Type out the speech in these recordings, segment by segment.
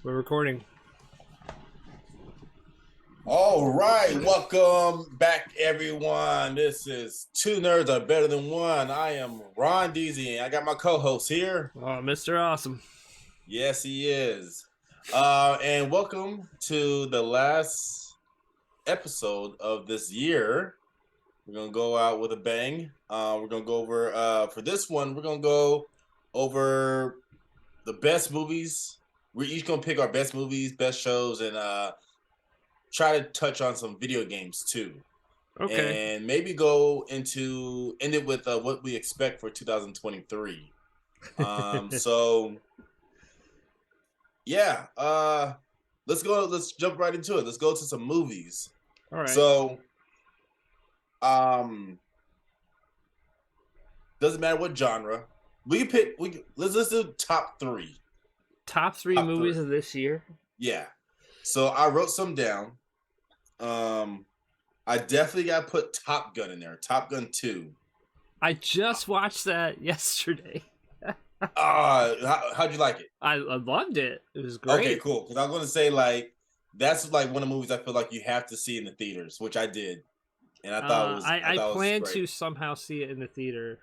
We're recording. All right, welcome back, everyone. This is Two Nerds Are Better Than One. I am Ron Deasy, and I got my co-host here. Oh, Mr. Awesome. Yes, he is. And welcome to the last episode of this year. We're gonna go out with a bang. We're gonna go over for this one. We're gonna go over the best movies. We're each gonna pick our best movies, best shows, and try to touch on some video games too. Okay. And maybe end it with what we expect for 2023. So yeah, let's jump right into it. Let's go to some movies. All right. So doesn't matter what genre. Let's do top three. Top three Top movies three. of this year. Yeah. So I wrote some down. I definitely got to put Top Gun in there. Top Gun 2. I just watched that yesterday. How'd you like it? I loved it. It was great. Okay, cool. Because I was going to say, that's like one of the movies I feel like you have to see in the theaters, which I did. And I thought it was I plan great. to somehow see it in the theater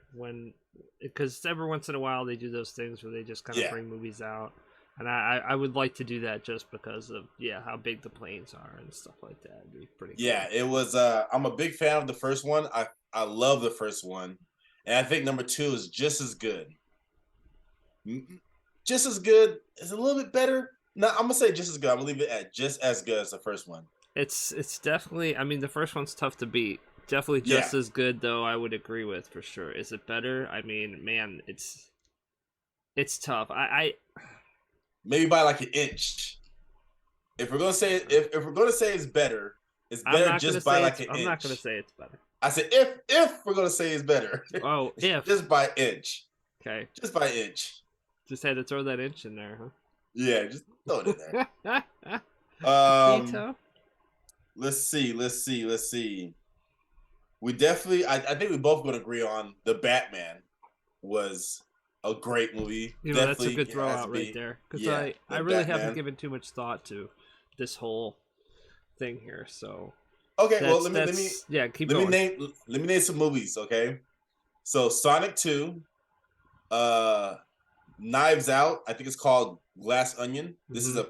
because every once in a while they do those things where they just kind of bring movies out. And I would like to do that just because of how big the planes are and stuff like that. It'd be pretty cool. Yeah, it was I'm a big fan of the first one. I love the first one. And I think number 2 is just as good. Just as good. It's a little bit better. No, I'm gonna say just as good. I'm gonna leave it at just as good as the first one. It's definitely, I mean, the first one's tough to beat. Definitely just as good though, I would agree with for sure. Is it better? I mean, man, it's tough. I maybe by like an inch. If we're gonna say if we're gonna say it's better just by like an inch. I'm not gonna say it's better. I said if we're gonna say it's better. Oh, if just by inch. Okay. Just by inch. Just had to throw that inch in there, huh? Yeah, just throw it in there. Let's see. We definitely I think we both gonna agree on The Batman was a great movie. That's a good throw out right there. Because I really haven't given too much thought to this whole thing here. So okay, well let me keep going. Let me name some movies, okay? So Sonic 2, Knives Out, I think it's called Glass Onion. This is a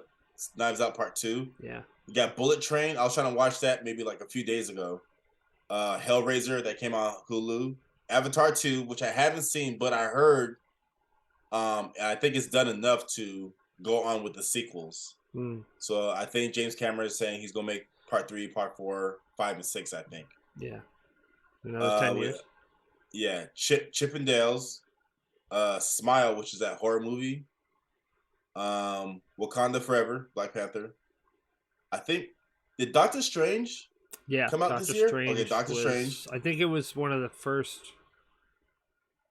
Knives Out Part 2. Yeah. You got Bullet Train. I was trying to watch that maybe like a few days ago. Hellraiser that came on Hulu. Avatar 2, which I haven't seen, but I heard I think it's done enough to go on with the sequels. So I think James Cameron is saying he's gonna make Part 3, Part 4, 5, and 6, I think. Yeah. Another 10 years. Yeah. Chippendales. Smile, which is that horror movie. Wakanda Forever, Black Panther. I think did Doctor Strange come out this year? Okay, Doctor Strange. I think it was one of the first.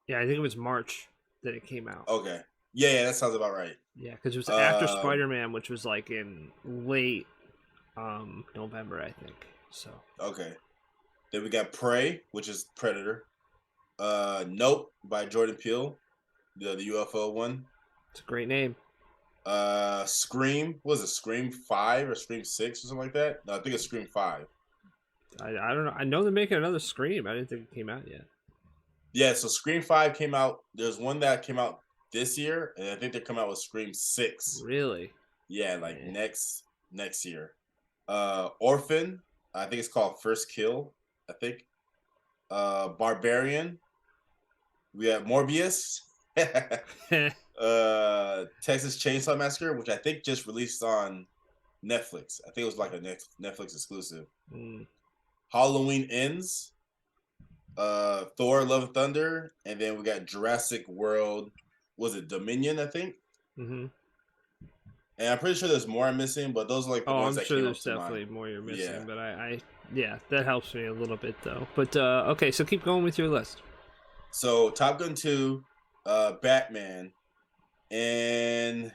Yeah, I think it was March that it came out. Okay. Yeah, that sounds about right. Yeah, because it was after Spider-Man, which was like in late November, I think. So. Okay. Then we got Prey, which is Predator. Nope by Jordan Peele, the UFO one. It's a great name. Scream, was it Scream 5 or Scream 6 or something like that? No, I think it's Scream 5. I don't know. I know they're making another Scream. I didn't think it came out yet. Yeah, so Scream 5 came out. There's one that came out this year, and I think they're coming out with Scream 6. Really? Yeah, like next year. Orphan, I think it's called First Kill, I think. Barbarian. We have Morbius. Texas Chainsaw Massacre, which I think just released on Netflix. I think it was like a Netflix exclusive. Halloween Ends, Thor: Love and Thunder, and then we got Jurassic World. Was it Dominion? I think. And I'm pretty sure there's more I'm missing, but those are like the ones that came up to mind. I'm sure there's definitely more you're missing, but I that helps me a little bit though. But okay, so keep going with your list. So Top Gun 2, Batman, and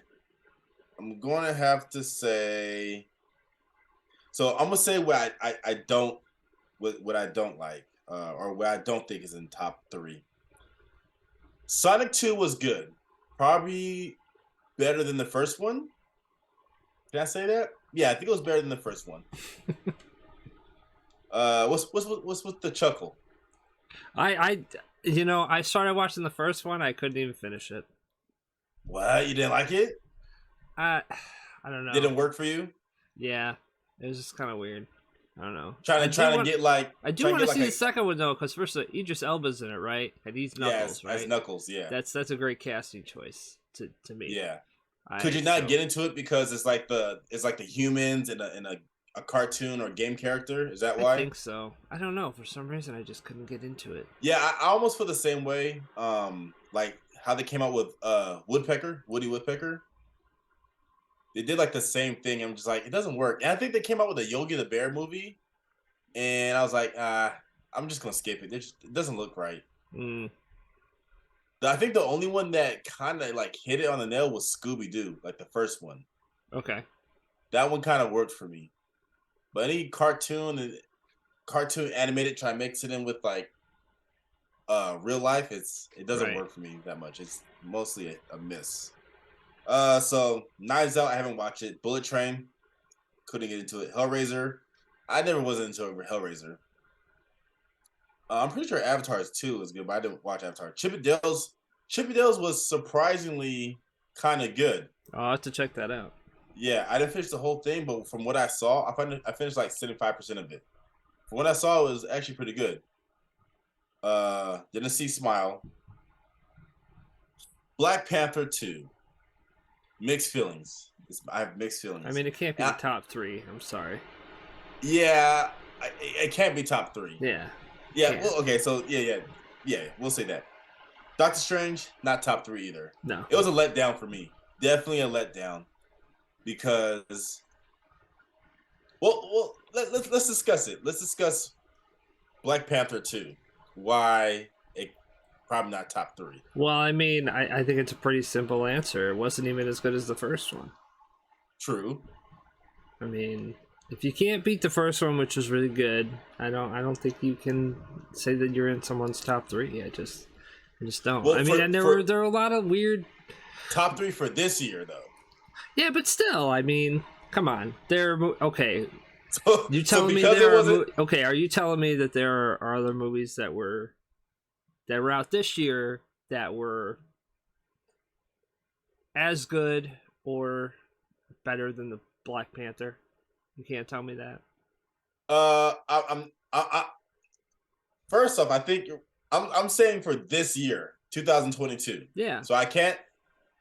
I'm going to have to say. So I'm gonna say what I don't like, or what I don't think is in top 3. Sonic 2 was good, probably better than the first one. Can I say that? Yeah, I think it was better than the first one. What's with the chuckle? I started watching the first one. I couldn't even finish it. What? You didn't like it? I I don't know. Didn't work for you? Yeah, it was just kind of weird. I don't know. Trying to get like I do trying want to get see like the second one though, because first Idris Elba's in it, right? And he's Knuckles, as right? Knuckles, yeah. That's a great casting choice to me. Yeah. Could you not so, get into it because it's like the humans in a cartoon or game character? Is that I why? think so. I don't know. For some reason, I just couldn't get into it. Yeah, I almost feel the same way. Like how they came out with Woody Woodpecker. They did like the same thing. I'm just like, it doesn't work. And I think they came out with a Yogi the Bear movie, and I was like, I'm just gonna skip it. It doesn't look right. Mm, I think the only one that kind of like hit it on the nail was Scooby Doo, like the first one. okay. That one kind of worked for me. But any cartoon animated, try to mix it in with like real life, it doesn't Right. work for me that much. It's mostly a miss. So Knives Out, I haven't watched it. Bullet Train, couldn't get into it. Hellraiser, I never was into Hellraiser. I'm pretty sure Avatar 2 is good, but I didn't watch Avatar. Chip 'n Dale's was surprisingly kind of good. I'll have to check that out. Yeah, I didn't finish the whole thing, but from what I saw, I finished like 75% of it. From what I saw, it was actually pretty good. Didn't see Smile. Black Panther 2. Mixed feelings. I have mixed feelings. I mean, it can't be the top 3. I'm sorry. Yeah, it can't be top 3. Yeah. Yeah. Well, okay. So yeah. We'll say that. Doctor Strange, not top 3 either. No. It was a letdown for me. Definitely a letdown because. Well, let's discuss it. Let's discuss Black Panther 2. Why it probably not top 3. Well, I mean, I think it's a pretty simple answer. It wasn't even as good as the first one. True. I mean, if you can't beat the first one, which was really good, I don't think you can say that you're in someone's top 3. I just don't. Well, I mean, there are a lot of weird top 3 for this year though. Yeah, but still, I mean, come on. Okay. So, you telling me okay? Are you telling me that there are other movies that were out this year that were as good or better than the Black Panther? You can't tell me that. First off, I think I'm saying for this year, 2022. Yeah. So I can't.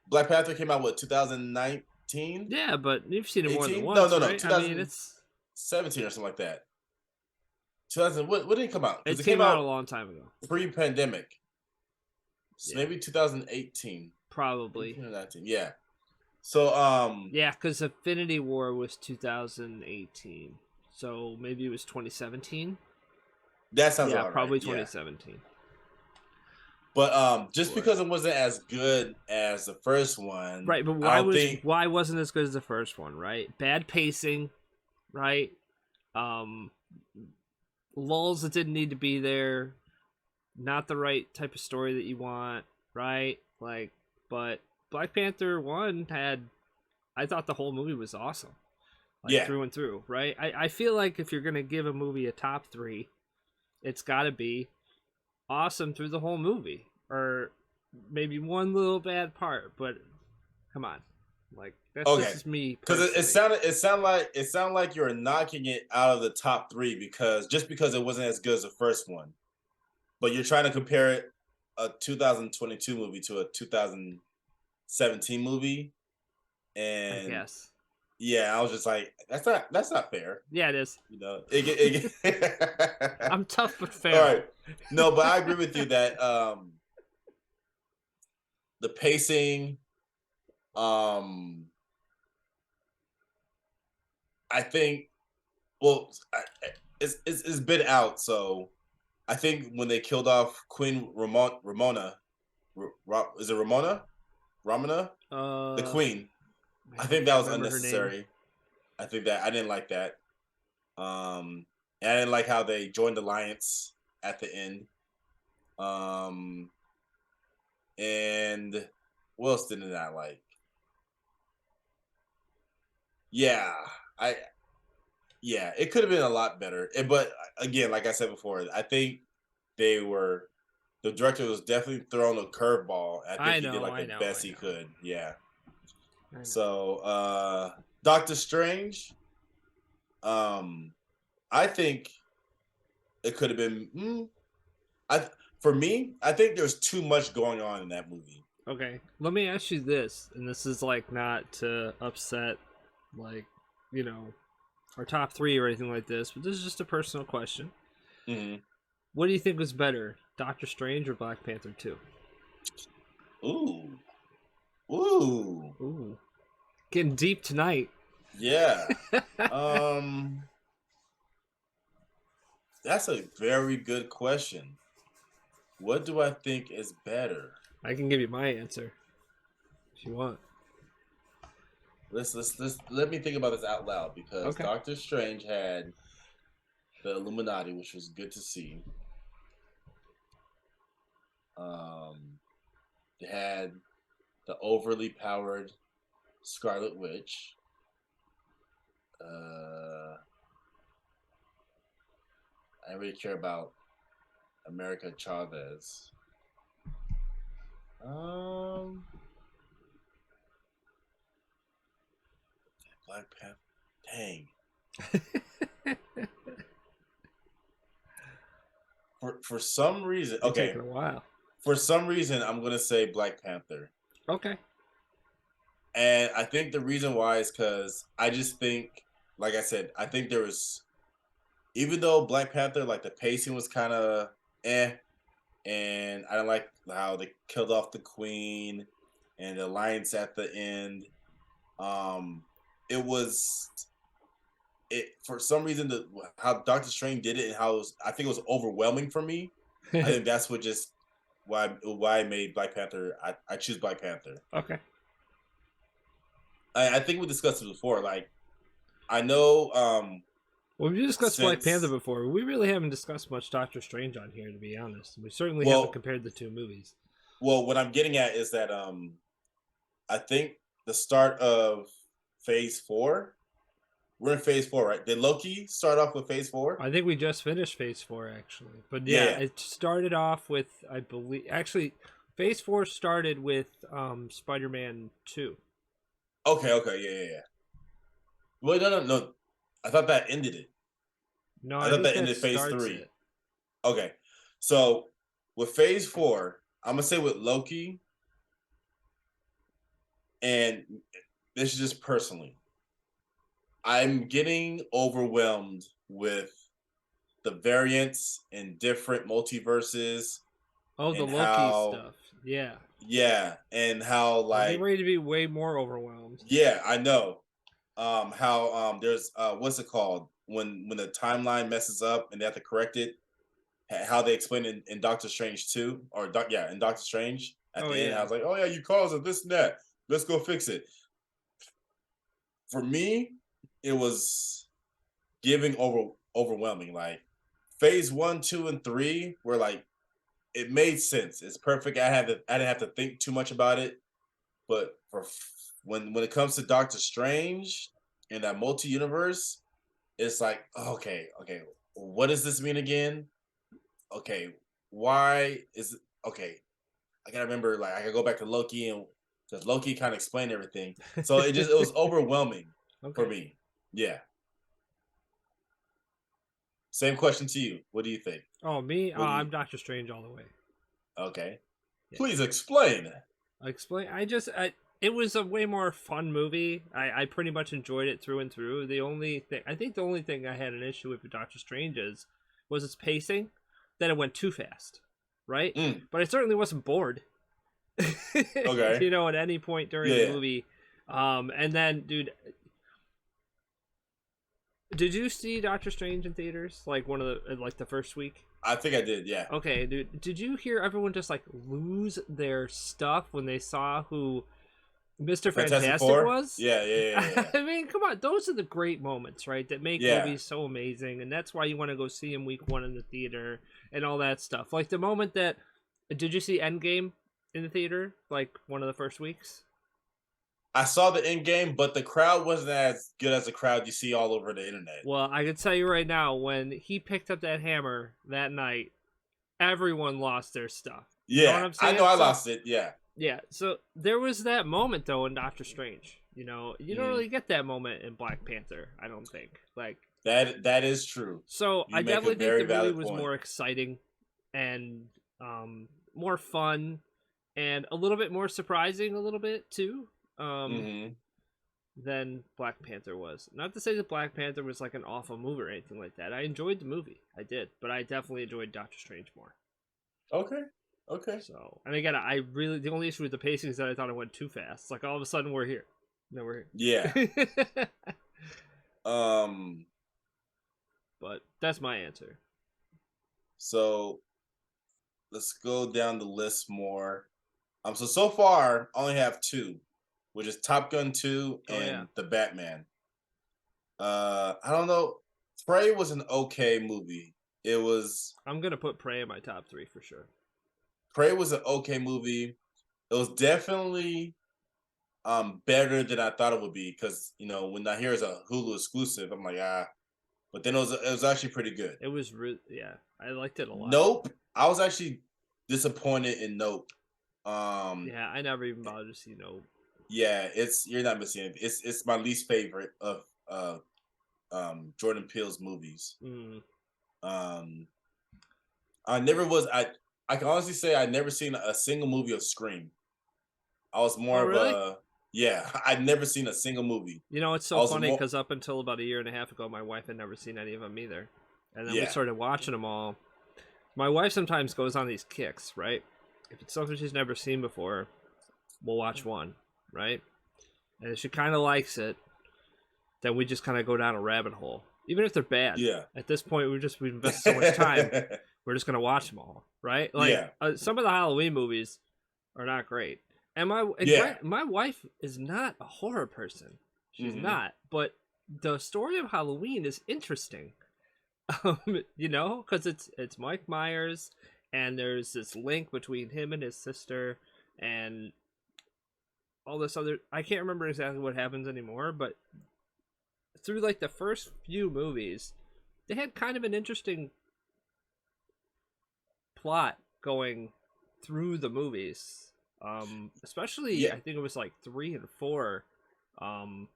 Black Panther came out what 2019. Yeah, but you've seen it 18? more than once. No. Right? I mean, it's 17 or something like that. 2000. What did it come out? It came out a long time ago. Pre-pandemic. So maybe 2018. Probably. 2019. Yeah. So yeah, because Infinity War was 2018. So maybe it was 2017. That sounds about probably right. 2017. Yeah. But just because it wasn't as good as the first one, right? But why wasn't it as good as the first one? Right? Bad pacing, right? Lulls that didn't need to be there, not the right type of story that you want, right? Like, but Black Panther 1 I thought the whole movie was awesome, like through and through, right? I feel like if you're gonna give a movie a top 3, it's got to be awesome through the whole movie, or maybe one little bad part. But come on, like this is me because it sounded like you're knocking it out of the top 3 because it wasn't as good as the first one, but you're trying to compare a 2022 movie to a 2017 movie, and I guess. Yeah, I was just like, that's not fair. Yeah, it is. You know, I'm tough but fair. All right. No, but I agree with you that the pacing, I think, it's been out. So I think when they killed off Queen Ramona, is it Ramona? The Queen. I think that was unnecessary. I think that I didn't like that. And I didn't like how they joined Alliance at the end. And what else didn't I like? yeah, I yeah, it could have been a lot better. But again, like I said before, I think they were the director was definitely throwing a curveball. I think I he did know, like I the know, best I he know, could. Yeah. I know. So Doctor Strange, um, I think it could have been. I for me, I think there's too much going on in that movie. Okay, let me ask you this, and this is like not to upset, like, you know, our top three or anything like this, but this is just a personal question. Hmm. What do you think was better, Doctor Strange or Black Panther 2? Ooh, ooh, Ooh, getting deep tonight. yeah. Um, that's a very good question. What do I think is better? I can give you my answer if you want. Let's let me think about this out loud because Okay. Doctor Strange had the Illuminati, which was good to see. Um, they had the overly powered Scarlet Witch. I don't really care about America Chavez. Um, Black Panther. Dang. For some reason, You're okay. taking a while. For some reason, I'm gonna say Black Panther, Okay. and I think the reason why is because I just think, like I said, I think there was, even though Black Panther, like the pacing was kind of eh, and I don't like how they killed off the Queen and the alliance at the end. Um, it was it for some reason the how Doctor Strange did it and how it was, I think it was overwhelming for me. I think that's what just why I made Black Panther. I choose Black Panther. Okay. I think we discussed it before. Like I know Well, we discussed Black Panther since before. We really haven't discussed much Doctor Strange on here, to be honest. We certainly haven't well compared the two movies. what I'm getting at is that I think the start of phase four. We're in phase four, right? Did Loki start off with phase four? I think we just finished Phase 4, actually. But Yeah, yeah, yeah. it started off with, I believe, actually, Phase 4 started with Spider Man 2. Okay, okay, yeah, yeah, yeah. Wait, no. I thought that ended it. No, I I thought think that that ended phase starts three. it. Okay. So with phase four, I'm gonna say with Loki, and this is just personally, I'm getting overwhelmed with the variants in different multiverses Oh, the and Loki how stuff. Yeah. yeah, and how I'm getting like ready to be way more overwhelmed. yeah, I know. How there's what's it called when the timeline messes up and they have to correct it, how they explain it in Doctor Strange 2 or yeah, in Doctor Strange at Oh, the end. I yeah. was like, oh yeah, you caused it, this and that. Let's go fix it. For me, it was giving overwhelming. Like phase one, two, and three were like it made sense. It's perfect. I didn't have to think too much about it. But for when it comes to Doctor Strange and that multi universe, it's like okay, what does this mean again? Okay, why is it okay? I gotta remember, like I gotta go back to Loki and because Loki kind of explained everything. So it was overwhelming for Okay. me. Yeah. Same question to you. What do you think? Oh, me? Oh, What do you? I'm Doctor Strange all the way. Okay. Yeah. Please explain. I explain. It was a way more fun movie. I pretty much enjoyed it through and through. The only thing I had an issue with Doctor Strange was its pacing. That it went too fast, right? Mm, But I certainly wasn't bored. okay. At any point during Yeah, the yeah. movie. And then, dude, did you see Doctor Strange in theaters? Like like the first week? I think I did. Yeah. Okay, dude, did you hear everyone just like lose their stuff when they saw who Mr. Fantastic Fantastic Four. was? Yeah, yeah, yeah, yeah. I mean, come on, those are the great moments, right? That make Yeah. movies so amazing, and that's why you want to go see them week one in the theater and all that stuff. Like the moment that, did you see Endgame in the theater? Like one of the first weeks? I saw the end game, but the crowd wasn't as good as the crowd you see all over the internet. Well, I can tell you right now, when he picked up that hammer that night, everyone lost their stuff. You know what Yeah, I'm I saying? know I So, lost it. Yeah. yeah, so there was that moment though in Doctor Strange. You know, you don't Mhm. really get that moment in Black Panther. I don't think. Like, That is true. so I You make a definitely think very the movie valid was point. more exciting and more fun and a little bit more surprising, a little bit too. Um, Hmm. than Black Panther was. Not to say that Black Panther was like an awful movie or anything like that. I enjoyed the movie. I did, but I definitely enjoyed Doctor Strange more. Okay. Okay. So, and again, I really the only issue with the pacing is that I thought it went too fast. Like all of a sudden we're here. No, we're Yeah. here. Um. But that's my answer. So let's go down the list more. So far, I only have two, which is Top Gun 2 Oh yeah, and The Batman. I don't know. Prey was an okay movie. It was I'm gonna put Prey in my top three for sure. Prey was an okay movie. It was definitely better than I thought it would be because when I hear it's a Hulu exclusive, I'm like but then it was actually pretty good. It was yeah, I liked it a lot. Nope, I was actually disappointed in Nope. Um, Yeah, I never even bothered to see no. yeah, you're not missing it. It's my least favorite of Jordan Peele's movies. Mm. Um, I never was. I can honestly say I never seen a single movie of Scream. I was Oh more of really? a yeah. I'd never seen a single movie. You know, it's I so was funny more because up until about a year and a half ago, my wife had never seen any of them either. And then we yeah. started watching them all. My wife sometimes goes on these kicks, right? If it's something she's never seen before, we'll watch one, right? And if she kind of likes it, then we just kind of go down a rabbit hole. Even if they're bad. Yeah. At this point, we've invested so much time, we're just going to watch them all, right? Like, Yeah. some of the Halloween movies are not great. And Yeah. my wife is not a horror person. She's Hmm. not. But the story of Halloween is interesting. You know, because it's Mike Myers, and there's this link between him and his sister, and all this other. I can't remember exactly what happens anymore, but through like the first few movies, they had kind of an interesting plot going through the movies. Especially Yeah. I think it was like 3 and 4. Um,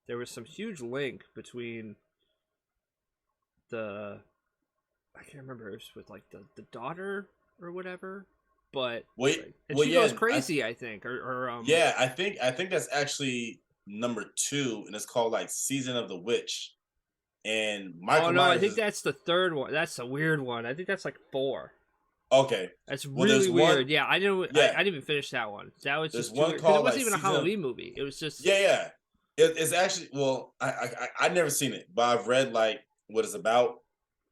there was some huge link between the I can't remember if it was with like the daughter or whatever, but Wait. like, and Well, she goes yeah. crazy, I think, or Yeah. I think that's actually number two, and it's called like Season of the Witch. And oh Michael no, I Myers think is that's the third one. That's a weird one. I think that's like 4. okay. That's Well, there's really one. weird. Yeah, I Yeah. didn't even finish that one. That was There's just too one weird because it called like wasn't even a Season of Halloween movie. It was just yeah, yeah. It's actually well, I've never seen it, but I've read like what it's about,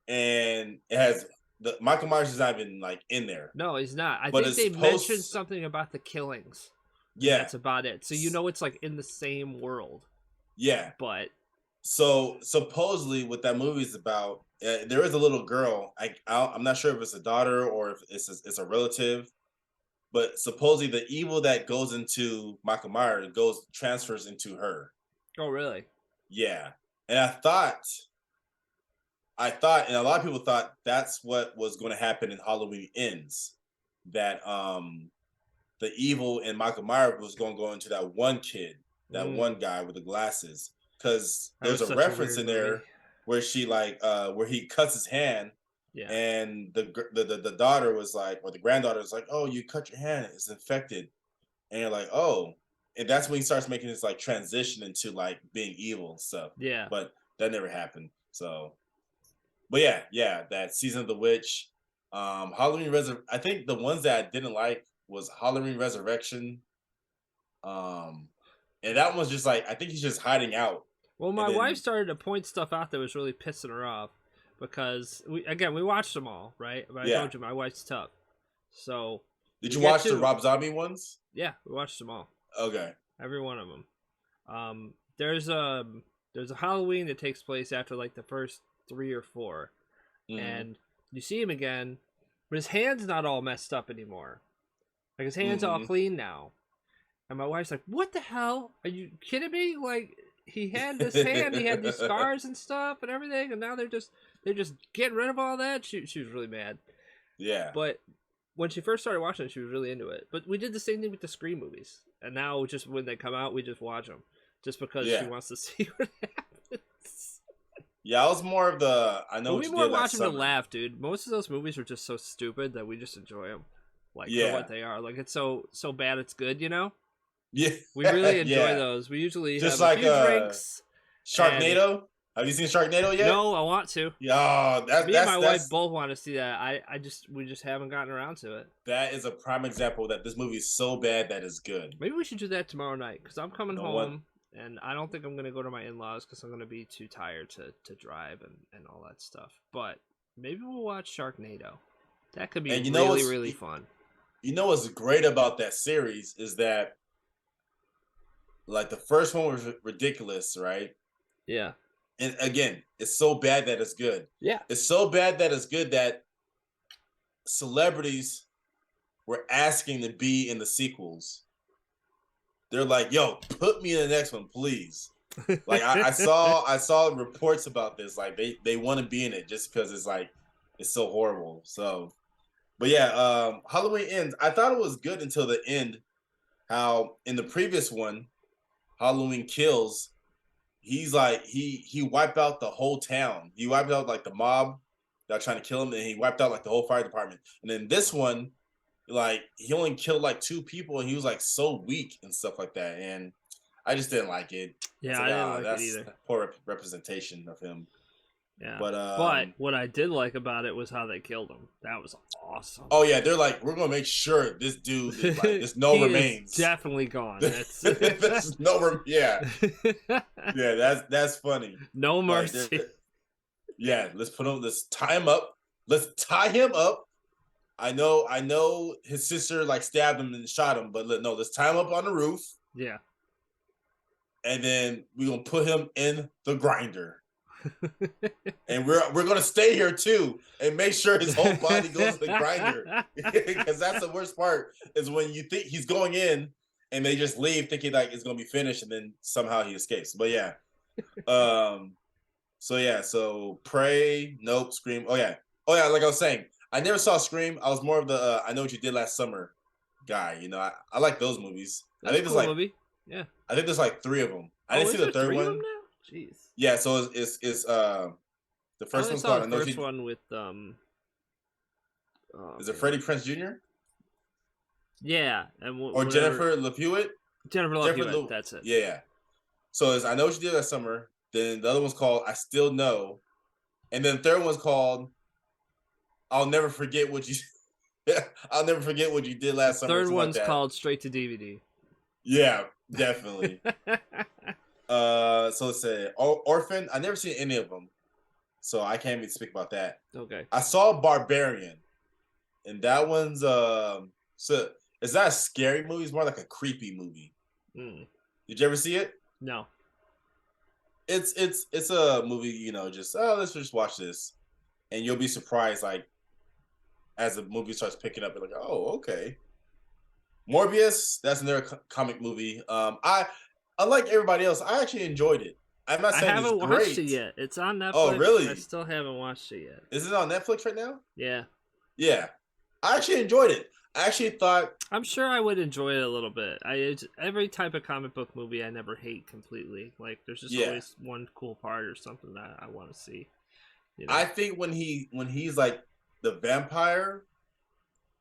and it has the Michael Myers is not even like in there, no, he's not. I but think it's they mentioned post. something about the killings, and Yeah, that's about it. So you s- know it's like in the same world, yeah. but So supposedly, what that movie is about, there is a little girl. I'm not sure if it's a daughter or if it's a relative, but supposedly the evil that goes into Michael Myers transfers into her. oh really? Yeah, and I thought, and a lot of people thought that's what was going to happen in Halloween Ends. That the evil in Michael Myers was going to go into that one kid, that Mm, one guy with the glasses, because that there's was a such a reference weird in movie. there where she where he cuts his hand, Yeah, and the daughter was like, or the granddaughter was like, "Oh, you cut your hand, it's infected," and you're like, "Oh," and that's when he starts making this like transition into like being evil and stuff. yeah. But that never happened. So but yeah, yeah, that Season of the Witch, I think the ones that I didn't like was Halloween Resurrection, um, and that one's just like I think he's just hiding out, Well, and my wife then started to point stuff out that was really pissing her off because we watched them all, right? But I yeah. told you my wife's tough, so Did we you get watch the to Rob Zombie ones? yeah, we watched them all, Okay. every one of them. There's a Halloween that takes place after like the first 3 or 4, Mm-hmm. and you see him again, but his hand's not all messed up anymore. Like his hand's all Mm-hmm. clean now, And my wife's like, "What the hell? Are you kidding me? Like he had this hand, he had these scars and stuff and everything, and now they're just getting rid of all that." She was really mad. Yeah. But when she first started watching it, she was really into it. But we did the same thing with the Scream movies, and now just when they come out, we just watch them, just because she wants to see what happens. Yeah, I was more of the I know But what we you more did last watch them to summer. laugh, dude. Most of those movies are just so stupid that we just enjoy them, like for Yeah. what they are. Like it's so bad it's good, you know. Yeah. We really enjoy Yeah. those. We usually Just have like a few drinks. Sharknado. Have you seen Sharknado yet? No, I want to. Yeah, Me and my wife that's both want to see that. We just haven't gotten around to it. that is a prime example that this movie is so bad that it's good. Maybe we should do that tomorrow night because I'm coming You know home and I don't think I'm gonna go to my in-laws because I'm gonna be too tired to drive and all that stuff. But maybe we'll watch Sharknado. That could be And you know really what's- really fun. You know what's great about that series is that, like, the first one was ridiculous, right? Yeah. And again, it's so bad that it's good. Yeah. It's so bad that it's good that celebrities were asking to be in the sequels. They're like, "Yo, put me in the next one, please." Like I saw reports about this. Like they want to be in it just because it's so horrible. So, but yeah, Halloween Ends. I thought it was good until the end. How in the previous one, Halloween Kills, he's like he wiped out the whole town. He wiped out like the mob that were trying to kill him, and he wiped out like the whole fire department. And then this one, like he only killed like 2 people, and he was like so weak and stuff like that. And I just didn't like it. Yeah, I didn't like it either. That's poor representation of him. Yeah. But what I did like about it was how they killed him. That was awesome. Oh yeah, they're like, we're gonna make sure this dude is like, there's no he remains. Is definitely gone. That's there's no yeah. Yeah, that's funny. No mercy. Like, yeah, let's tie him up. Let's tie him up. I know his sister like stabbed him and shot him, but no, let's tie him up on the roof. Yeah. And then we're gonna put him in the grinder. And we're gonna stay here too and make sure his whole body goes to the grinder. Because that's the worst part, is when you think he's going in and they just leave thinking like it's gonna be finished, and then somehow he escapes. But yeah. So Prey, Nope, Scream. Oh yeah, like I was saying, I never saw Scream. I was more of the I Know What You Did Last Summer guy. You know, I like those movies. That's I think a cool there's like movie. Yeah. I think there's like 3 of them. I didn't see the third one. Jeez. Yeah, so it's the first one's called. The first one with Is it Freddie Prinze Jr.? Yeah, and or Jennifer Love Hewitt? Jennifer Love Hewitt. That's it. Yeah. So it's I Know What You Did Last Summer. Then the other one's called I Still Know, and then the third one's called I'll Never Forget What You. I'll Never Forget What You Did Last Summer. Third one's called Straight to DVD. Yeah, definitely. So let's say Orphan. I never seen any of them, so I can't even speak about that. Okay. I saw Barbarian, and that one's so it's not a scary movie. It's more like a creepy movie. Did you ever see it? No. It's a movie. You know, just let's just watch this, and you'll be surprised. Like as the movie starts picking up, you're like, oh, okay. Morbius. That's another comic movie. Unlike everybody else, I actually enjoyed it. I'm not saying I haven't it's great. watched it yet. It's on Netflix. Oh, really? I still haven't watched it yet. Is it on Netflix right now? Yeah. Yeah. I actually enjoyed it. I actually thought... I'm sure I would enjoy it a little bit. Every type of comic book movie I never hate completely. Like, there's just always one cool part or something that I want to see. You know? I think when he's like the vampire,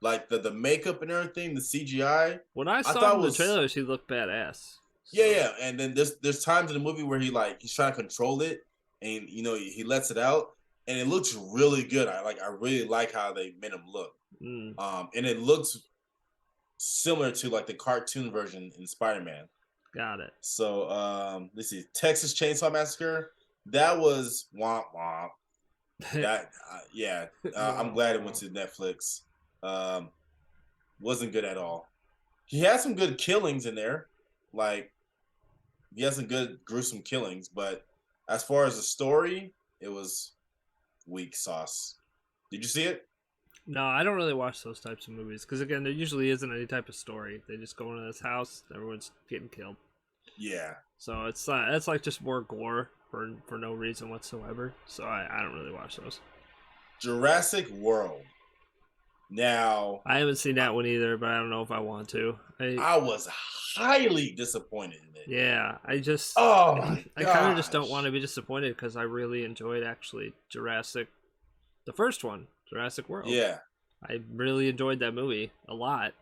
like the makeup and everything, the CGI... When I saw him in the trailers, he looked badass. So. Yeah, and then there's times in the movie where he's trying to control it, and you know he lets it out, and it looks really good. I really like how they made him look, and it looks similar to like the cartoon version in Spider-Man. Got it. So let's see, Texas Chainsaw Massacre. That was womp womp. That I'm glad it went to Netflix. Wasn't good at all. He had some good killings in there, like. He has some good gruesome killings, but as far as the story, it was weak sauce. Did you see it? No, I don't really watch those types of movies because again, there usually isn't any type of story. They just go into this house, everyone's getting killed. Yeah. So it's like just more gore for no reason whatsoever. So I don't really watch those. Jurassic World. Now, I haven't seen that one either, but I don't know if I want to. I was highly disappointed in it. Yeah, I just Oh my I kind of just don't want gosh. to be disappointed because I really enjoyed actually the first one, Jurassic World. Yeah. I really enjoyed that movie a lot.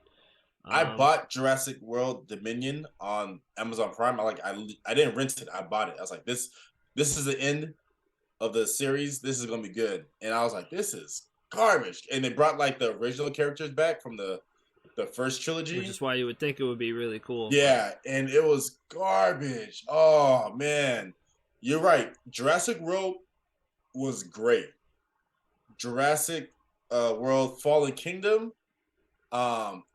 I Um, bought Jurassic World Dominion on Amazon Prime. I didn't rent it. I bought it. I was like, this is the end of the series. This is gonna be good. And I was like, this is garbage. And they brought like the original characters back from the first which trilogy. is why you would think it would be really cool. But Yeah, and it was garbage. Oh man. You're right. Jurassic World was great. Jurassic World Fallen Kingdom.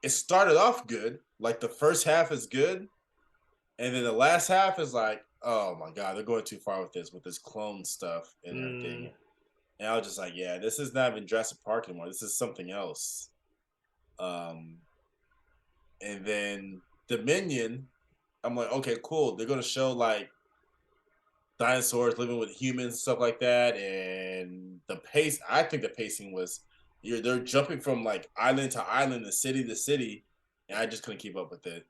It started off good. Like the first half is good, and then the last half is like, oh my god, they're going too far with this clone stuff and everything. And I was just like, yeah, this is not even Jurassic Park anymore. This is something else. Um, and then Dominion, I'm like, okay, cool. They're gonna show like dinosaurs living with humans, stuff like that, and the pace. I think the pacing was, they're jumping from like island to island, and city to city, and I just couldn't keep up with it,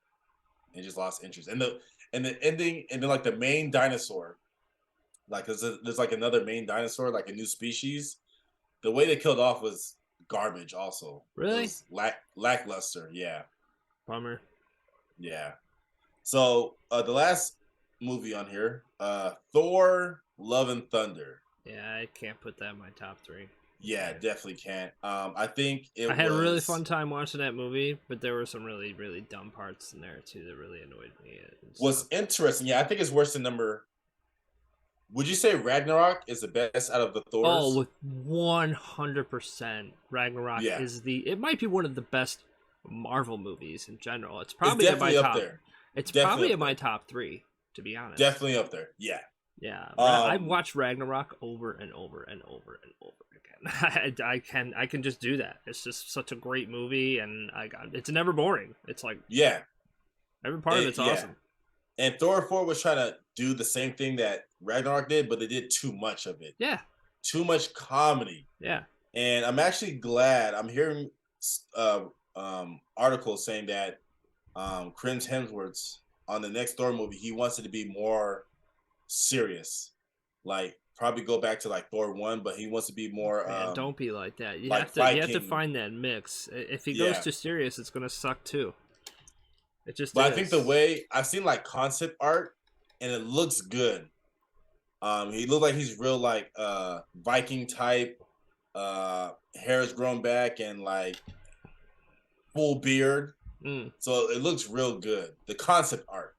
and just lost interest. And the ending, and then like the main dinosaur, like there's like another main dinosaur, like a new species. The way they killed off was garbage. Also, it really, was lackluster. Yeah, bummer. yeah. So the last movie on here, Thor: Love and Thunder. Yeah, I can't put that in my top three. Yeah, definitely can't. I think I it had a really fun was time watching that movie, but there were some really, really dumb parts in there too that really annoyed me and was stuff. interesting. Yeah, I think it's worse than number. Would you say Ragnarok is the best out of the Oh, Thors? with 100%, Ragnarok Yeah, is it might be one of the best Marvel movies in general. It's it's probably in my definitely up top. there. It's Definitely probably up in my there. top three, to be honest. Definitely up there. Yeah. Yeah, I've Um. watched Ragnarok over and over and over and over again. I can just do that. It's just such a great movie, and it's never boring. It's like Yeah. every part of it's Yeah. awesome. And Thor 4 was trying to do the same thing that Ragnarok did, but they did too much of it. Yeah, Too much comedy. yeah. And I'm actually glad I'm hearing articles saying that Chris Hemsworth's on the next Thor movie, he wants it to be more serious. Like probably go back to like Thor 1, but he wants to be more Man, don't be like that. like You have to Viking. find that mix. If he goes Yeah. too serious, it's gonna suck too. It just But I think the is. way I've seen like concept art and it looks good. He looked like he's real like Viking type, hair is grown back and like full beard. Mm. So it looks real good. The concept art.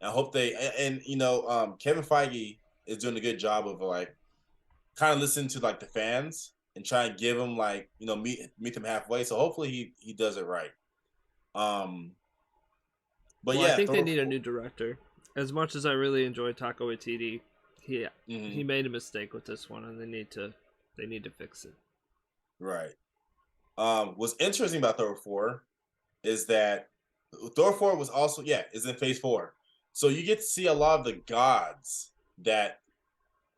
I hope and you know, Kevin Feige is doing a good job of like kind of listening to like the fans and try and give them like, you know, meet them halfway. So hopefully he does it right. Um but Well, I yeah, think they Thor. need a new director. As much as I really enjoyed Taika Waititi, he Mhm, made a mistake with this one, and they need to fix it. right. What's interesting about Thor 4 is that Thor 4 was also, yeah, is in phase 4. So you get to see a lot of the gods that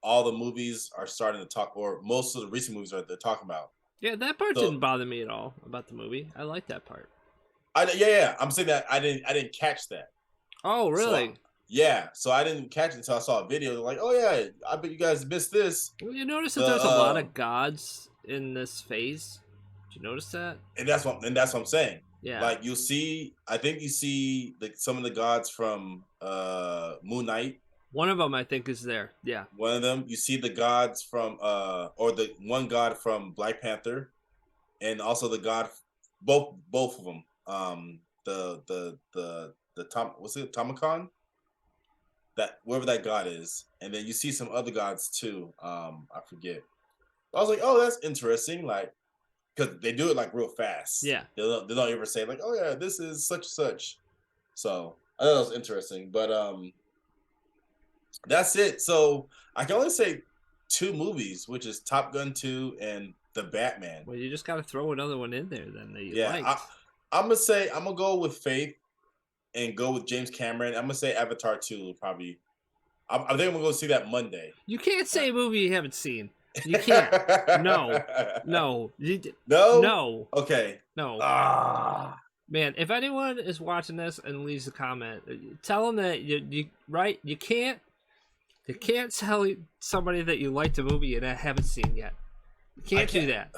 all the movies are starting to talk, or most of the recent movies are they're talking about. Yeah, that part So didn't bother me at all about the movie. I like that part. yeah, I'm saying that I didn't catch that. Oh, So really? yeah, so I didn't catch it until I saw a video. They're like, oh yeah, I bet you guys missed this. Well, you notice that The there's a lot of gods in this phase. Did you notice that? and that's what I'm saying. Yeah. Like you'll see, I think you see like some of the gods from Moon Knight. One of them, I think, is there. Yeah. One of them, you see the gods from or the one god from Black Panther, and also the god, both of them. The Tom, what's it, Tomicon? That whoever that god is, and then you see some other gods too. I forget. I was like, oh, that's interesting. Like, because they do it like real fast. Yeah. They don't ever say like, oh yeah, this is such and such. So I thought that was interesting. But that's it. So I can only say two movies, which is Top Gun 2 and the Batman. Well, you just got to throw another one in there then that you Yeah, liked. I'm gonna go with Faith and go with James Cameron. I'm gonna say Avatar 2 will probably. I think I'm gonna go see that Monday. You can't say a movie you haven't seen. You can't. No. No. No. No. Okay. No. Ah. Man, if anyone is watching this and leaves a comment, tell them that you can't tell somebody that you liked a movie and haven't seen yet. You can't do that.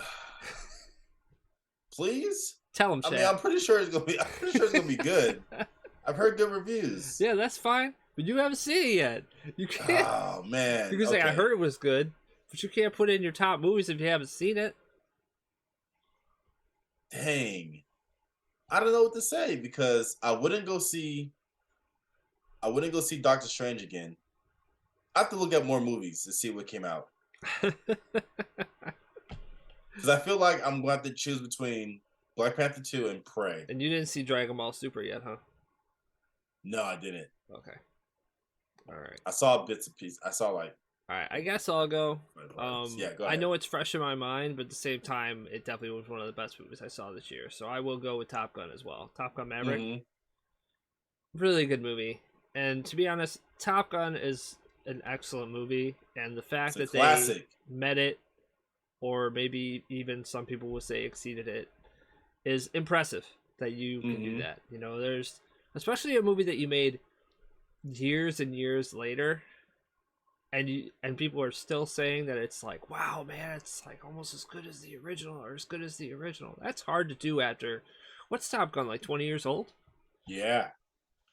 Please tell them. I mean, I'm pretty sure it's gonna be good. I've heard good reviews. Yeah, that's fine, but you haven't seen it yet. You can't. Oh man, you can say I heard it was good, but you can't put it in your top movies if you haven't seen it. Dang. I don't know what to say because I wouldn't go see Doctor Strange again. I have to look at more movies to see what came out. Because I feel like I'm going to have to choose between Black Panther 2 and Prey. And you didn't see Dragon Ball Super yet, huh? No, I didn't. Okay. All right. I saw bits and pieces. I saw like. All right. I guess I'll go. Yeah, go ahead. I know it's fresh in my mind, but at the same time, it definitely was one of the best movies I saw this year. So I will go with Top Gun as well. Top Gun Maverick. Mm-hmm. Really good movie. And to be honest, Top Gun is an excellent movie. And the fact that they met it, or maybe even some people would say exceeded it, is impressive that you can do that. You know, there's especially a movie that you made years and years later, and people are still saying that it's like, wow, man, it's like almost as good as the original or as good as the original. That's hard to do after what's Top Gun, like 20 years old? Yeah.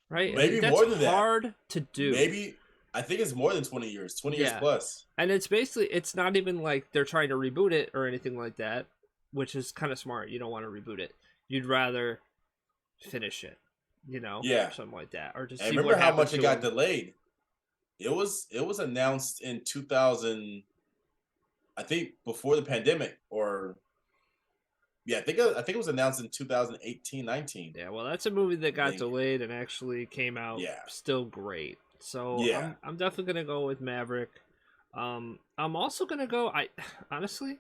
Right? Maybe more than that. That's hard to do. Maybe I think it's more than 20 years. 20 years plus. And it's basically, it's not even like they're trying to reboot it or anything like that, which is kind of smart. You don't want to reboot it. You'd rather finish it, you know? Yeah. Or something like that. Or just see remember how much it got delayed. It was announced in 2000, I think before the pandemic, or I think it was announced in 2018, 19. Yeah, well, that's a movie that got delayed and actually came out still great. So I'm definitely gonna go with Maverick. I'm also gonna go. Honestly,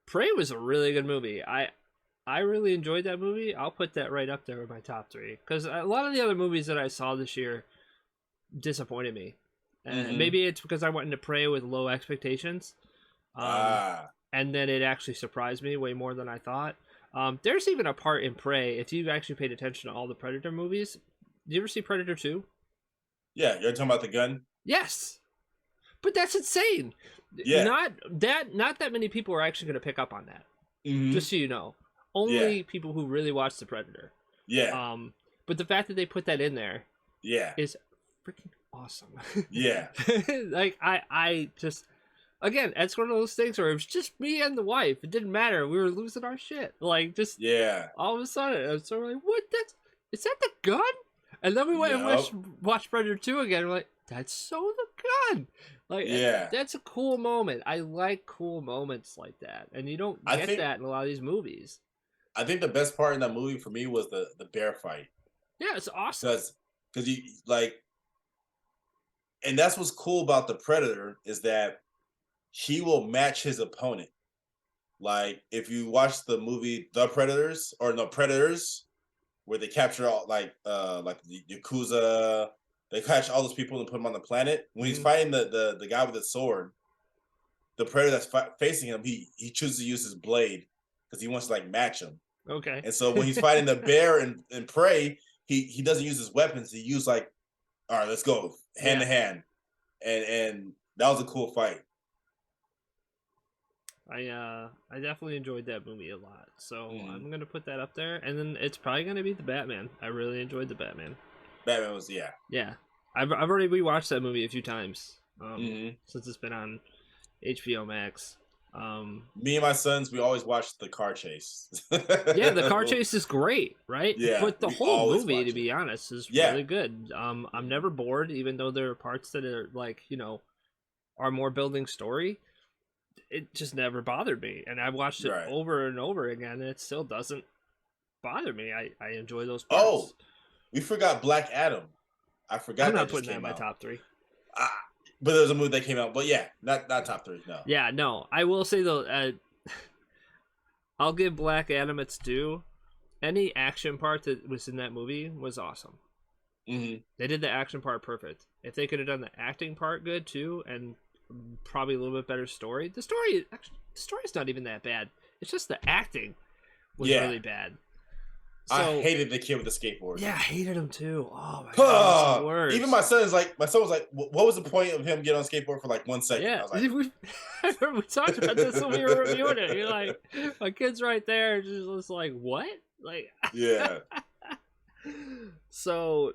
Prey was a really good movie. I really enjoyed that movie. I'll put that right up there with my top 3 because a lot of the other movies that I saw this year disappointed me. And maybe it's because I went into Prey with low expectations. And then it actually surprised me way more than I thought. There's even a part in Prey, if you've actually paid attention to all the Predator movies. Did you ever see Predator 2? Yeah, you're talking about the gun? Yes. But that's insane. Yeah. Not that many people are actually going to pick up on that. Just so you know. Only people who really watch the Predator. Yeah. But the fact that they put that in there is freaking awesome. Yeah. Like I just, again, it's one of those things where it was just me and the wife. It didn't matter. We were losing our shit. Like just all of a sudden I was sort of like, what? Is that the gun? And then we went and watched Predator 2 again. We're like, that's so the gun. Like that's a cool moment. I like cool moments like that. And you don't get that in a lot of these movies. I think the best part in that movie for me was the bear fight. Yeah, it's awesome. Because you like, and that's what's cool about the Predator is that he will match his opponent. Like if you watch the movie The Predators or no Predators, where they capture all like the Yakuza, they catch all those people and put them on the planet. When he's fighting the guy with the sword, the Predator that's facing him, he chooses to use his blade because he wants to like match him. Okay. And so when he's fighting the bear and Prey, he doesn't use his weapons. He used like, all right, let's go hand to hand, and that was a cool fight. I definitely enjoyed that movie a lot, so I'm gonna put that up there, and then it's probably gonna be the Batman. I really enjoyed the Batman. Batman was yeah. I've already rewatched that movie a few times since it's been on HBO Max. Me and my sons, we always watch the car chase. Yeah, the car chase is great, right? Yeah, but the whole movie, to be honest, is really good. I'm never bored, even though there are parts that are like, you know, are more building story. It just never bothered me, and I've watched it over and over again, and it still doesn't bother me. I enjoy those parts. Oh, we forgot Black Adam. I forgot. I'm not putting that in my top 3. But there's a movie that came out. But yeah, not top 3. No. Yeah, no. I will say though, I'll give Black Adam its due. Any action part that was in that movie was awesome. Mm-hmm. They did the action part perfect. If they could have done the acting part good too, and probably a little bit better story. The story's not even that bad. It's just the acting was really bad. So, I hated the kid with the skateboard. Yeah, I hated him too. Oh my god, the worst. Even my son was like, what was the point of him getting on skateboard for like 1 second? Yeah, I was like, we talked about this when we were reviewing it. You're like, my kid's right there, just like, what? Like, yeah. So,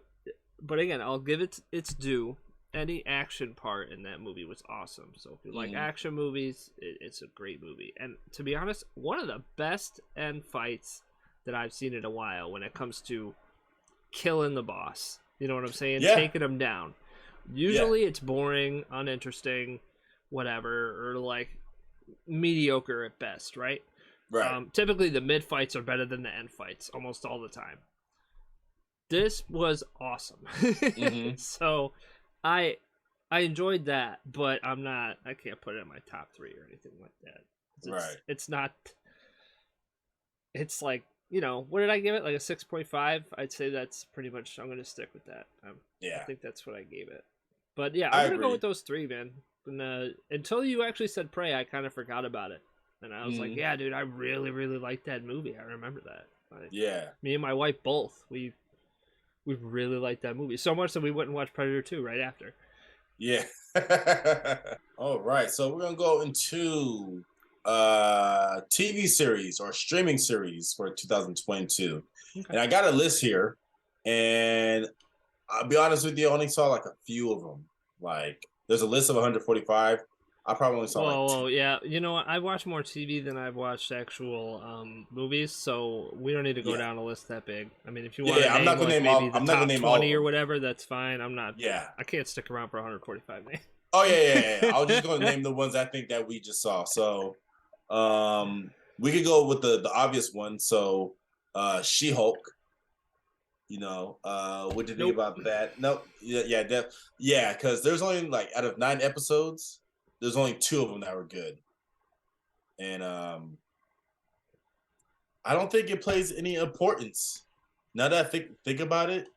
but again, I'll give it its due. Any action part in that movie was awesome. So if you like action movies, it's a great movie. And to be honest, one of the best end fights that I've seen in a while when it comes to killing the boss. You know what I'm saying? Yeah. Taking him down. Usually it's boring, uninteresting, whatever, or like mediocre at best, right? Right. Typically the mid fights are better than the end fights almost all the time. This was awesome. So I enjoyed that, but I can't put it in my top 3 or anything like that. It's not, it's like, you know, what did I give it? Like a 6.5? I'd say that's pretty much, I'm going to stick with that. I think that's what I gave it. But yeah, I'm going to go with those 3, man. And, until you actually said Prey, I kind of forgot about it. And I was like, yeah, dude, I really, really liked that movie. I remember that. Like, me and my wife both, we really liked that movie. So much that we went and watched Predator 2 right after. Yeah. All right. So we're going to go into TV series or streaming series for 2022. Okay. And I got a list here. And I'll be honest with you, I only saw like a few of them. Like, there's a list of 145. I probably only saw like 2. Yeah. You know what? I watch more TV than I've watched actual movies, so we don't need to go down a list that big. I mean, if you want to I'm not gonna name all. I'm not gonna name 20 or whatever, that's fine. I'm not. Yeah. I can't stick around for 145 names. Oh yeah. I was just gonna name the ones I think that we just saw. So, we could go with the obvious one. So, She-Hulk. You know, what did you think about that? Nope. Yeah, because there's only like out of 9 episodes. There's only 2 of them that were good. And I don't think it plays any importance. Now that I think about it,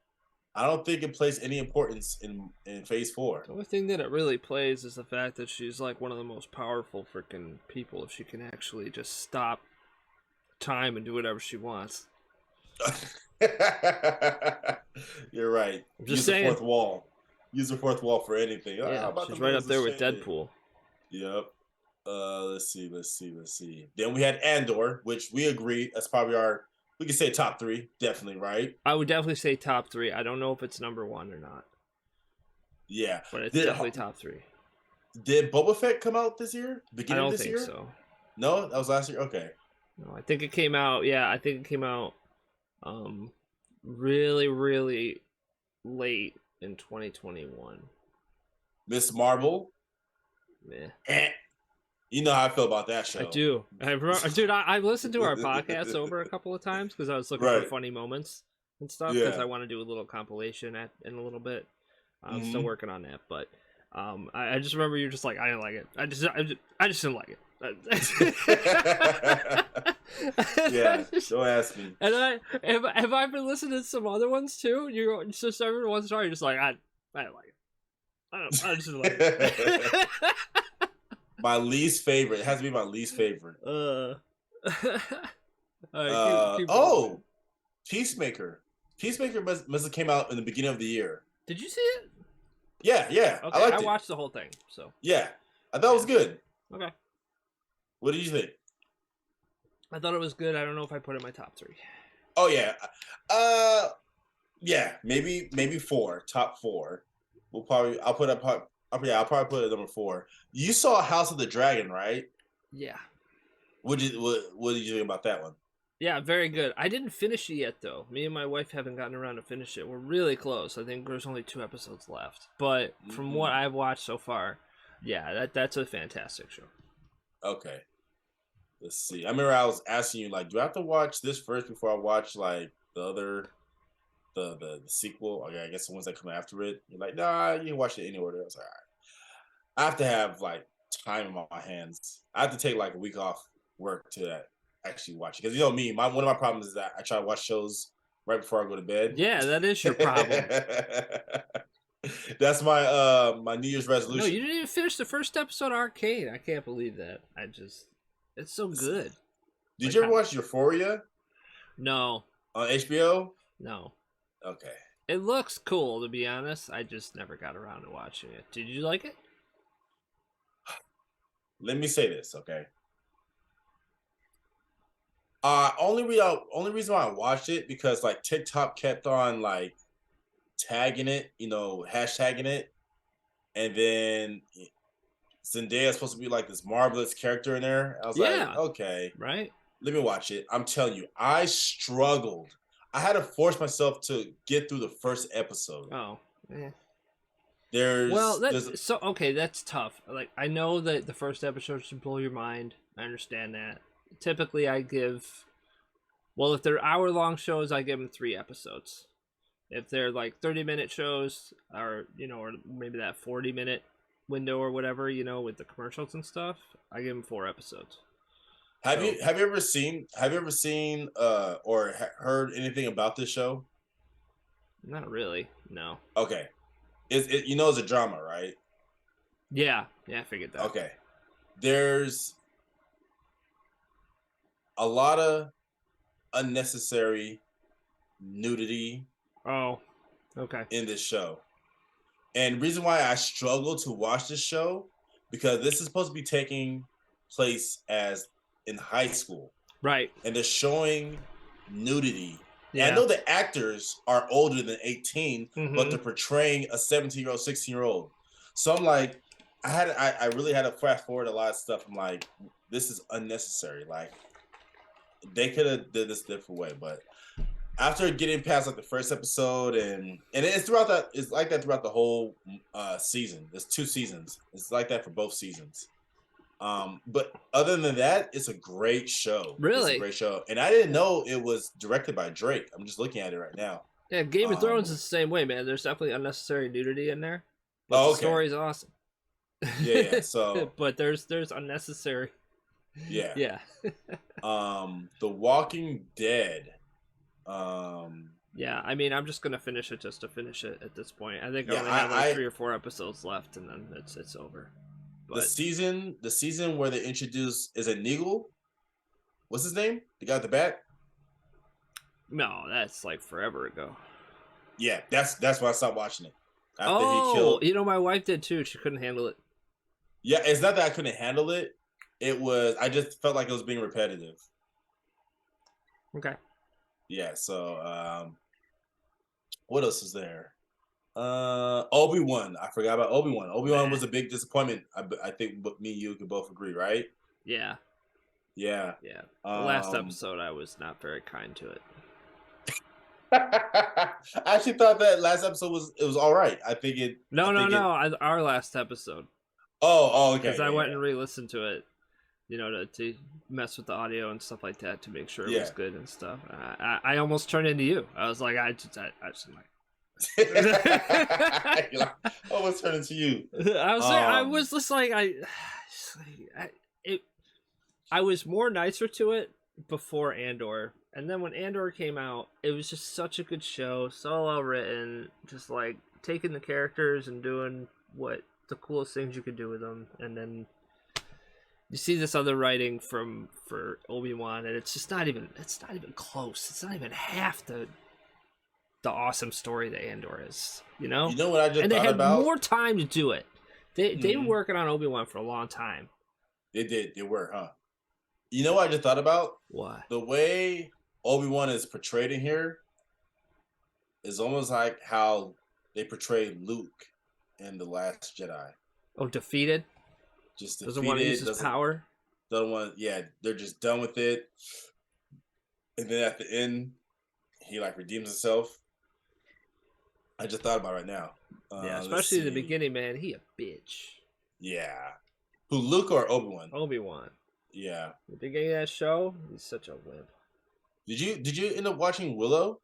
I don't think it plays any importance in Phase 4. The only thing that it really plays is the fact that she's like one of the most powerful freaking people if she can actually just stop time and do whatever she wants. You're right. Use saying. The 4th wall. Use the 4th wall for anything. Yeah, she's right up there with Deadpool. Yep. Let's see. Then we had Andor, which we agreed that's probably we could say top 3, definitely, right? I would definitely say top 3. I don't know if it's number 1 or not. Yeah. But it's definitely top 3. Did Boba Fett come out this year? Beginning of this year? I don't think so. No? That was last year? Okay. No, I think it came out, I think it came out really, really late in 2021. Miss Marvel? Meh. You know how I feel about that show. I do. Dude, I listened to our podcast over a couple of times because I was looking for funny moments and stuff because I want to do a little compilation in a little bit. I'm still working on that, but I just remember you're just like, I didn't like it. I just didn't like it. Yeah, don't ask me. And have I been listening to some other ones too? You're just every once in a while you're just like, I don't like it. I just didn't like it. My least favorite. It has to be my least favorite. Peacemaker. Peacemaker must have came out in the beginning of the year. Did you see it? Yeah. Okay, I liked it. watched the whole thing. So yeah, I thought it was good. Okay. What did you think? I thought it was good. I don't know if I put it in my top 3. Oh yeah. Yeah, maybe 4, top 4. I'll probably put it at number 4. You saw House of the Dragon, right? Yeah. What did you think about that one? Yeah, very good. I didn't finish it yet though. Me and my wife haven't gotten around to finish it. We're really close. I think there's only 2 episodes left. But from what I've watched so far, yeah, that's a fantastic show. Okay. Let's see. I remember I was asking you, like, do I have to watch this first before I watch like the other the sequel? Okay, I guess the ones that come after it. You're like, nah, you can watch it any order. I was like, all right. I have to have like time on my hands. I have to take like a week off work to actually watch it because you know me. One of my problems is that I try to watch shows right before I go to bed. Yeah, that is your problem. That's my New Year's resolution. No, you didn't even finish the first episode of Arcane. I can't believe that. It's so good. Did you ever watch Euphoria? No. On HBO? No. Okay. It looks cool, to be honest. I just never got around to watching it. Did you like it? Let me say this, okay? Only reason why I watched it because like TikTok kept on like tagging it, hashtagging it, and then Zendaya is supposed to be like this marvelous character in there. I was like, okay, right. Let me watch it. I'm telling you, I struggled. I had to force myself to get through the first episode. Oh, yeah. That's tough. Like I know that the first episode should blow your mind. I understand that. Typically, if they're hour-long shows, I give them 3 episodes. If they're like 30-minute shows, or maybe that 40-minute window or whatever, with the commercials and stuff, I give them 4 episodes. Have you ever seen or heard anything about this show? Not really. No. Okay. It's a drama, right? Yeah, I figured that. Okay. There's a lot of unnecessary nudity. Oh, okay. In this show. And the reason why I struggle to watch this show, because this is supposed to be taking place as in high school. Right. And they're showing nudity. Yeah. And I know the actors are older than 18, but they're portraying a 17-year-old, 16-year-old. So I'm like, I really had to fast forward a lot of stuff. I'm like, this is unnecessary. Like, they could have did this a different way, but after getting past like the first episode and it's like that throughout the whole season. There's 2 seasons. It's like that for both seasons. But other than that, it's a great show. Really? It's a great show. And I didn't know it was directed by Drake. I'm just looking at it right now. Yeah, Game of Thrones is the same way, man. There's definitely unnecessary nudity in there. But the story's awesome. Yeah, so but there's unnecessary. Yeah. Yeah. The Walking Dead. Yeah, I mean, I'm just gonna finish it just to finish it at this point. I think I only have like 3 or 4 episodes left, and then it's over. But the season where they introduce is it Neagle? What's his name? The guy at the back? No, that's like forever ago. Yeah, that's why I stopped watching it. After he killed. My wife did too. She couldn't handle it. Yeah, it's not that I couldn't handle it. I just felt like it was being repetitive. Okay. Yeah, so what else is there? Obi-Wan. I forgot about Obi-Wan. Obi-Wan was a big disappointment. I think me and you could both agree, right? Yeah. Yeah. Yeah. The last episode I was not very kind to it. I actually thought that last episode was all right. I think it. No. Our last episode. Oh, okay. Because I went and re-listened to it, to mess with the audio and stuff like that to make sure it was good and stuff. I almost turned into you. I was like, I just like. Almost turned into you. I was just like I was more nicer to it before Andor. And then when Andor came out, it was just such a good show, so well written, just like taking the characters and doing what the coolest things you could do with them. And then you see this other writing for Obi-Wan, and it's not even close. It's not even half the awesome story that Andor is. You know what I just and thought they had about? more time to do it. They were working on Obi-Wan for a long time. They did. They were, huh? You know what I just thought about? What? The way Obi-Wan is portrayed in here is almost like how they portrayed Luke in The Last Jedi. Oh, defeated? Just defeated. Doesn't want to use his power? They're just done with it. And then at the end, he like redeems himself. I just thought about it right now. Yeah, especially in the beginning, man. He a bitch. Yeah. Who, Luke or Obi-Wan? Obi-Wan. Yeah. The beginning of that show, he's such a wimp. Did you end up watching Willow?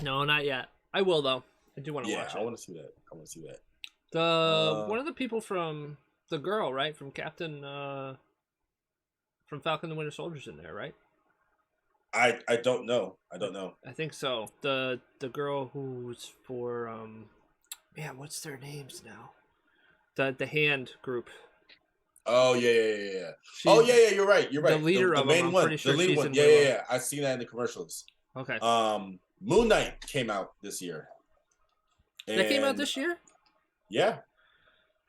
No, not yet. I will though. I do want to watch it. I want to see that. The one of the people from the girl, right? From Captain from Falcon and the Winter Soldier's in there, right? I don't know. I don't know. I think so. The girl who's for man, what's their names now? The hand group. Oh yeah. Oh yeah. You're right. You're right. The leader the of main them, I'm one. pretty sure the lead she's one. in Yeah, Willow. yeah. I've seen that in the commercials. Okay. Moon Knight came out this year. That came out this year? Yeah.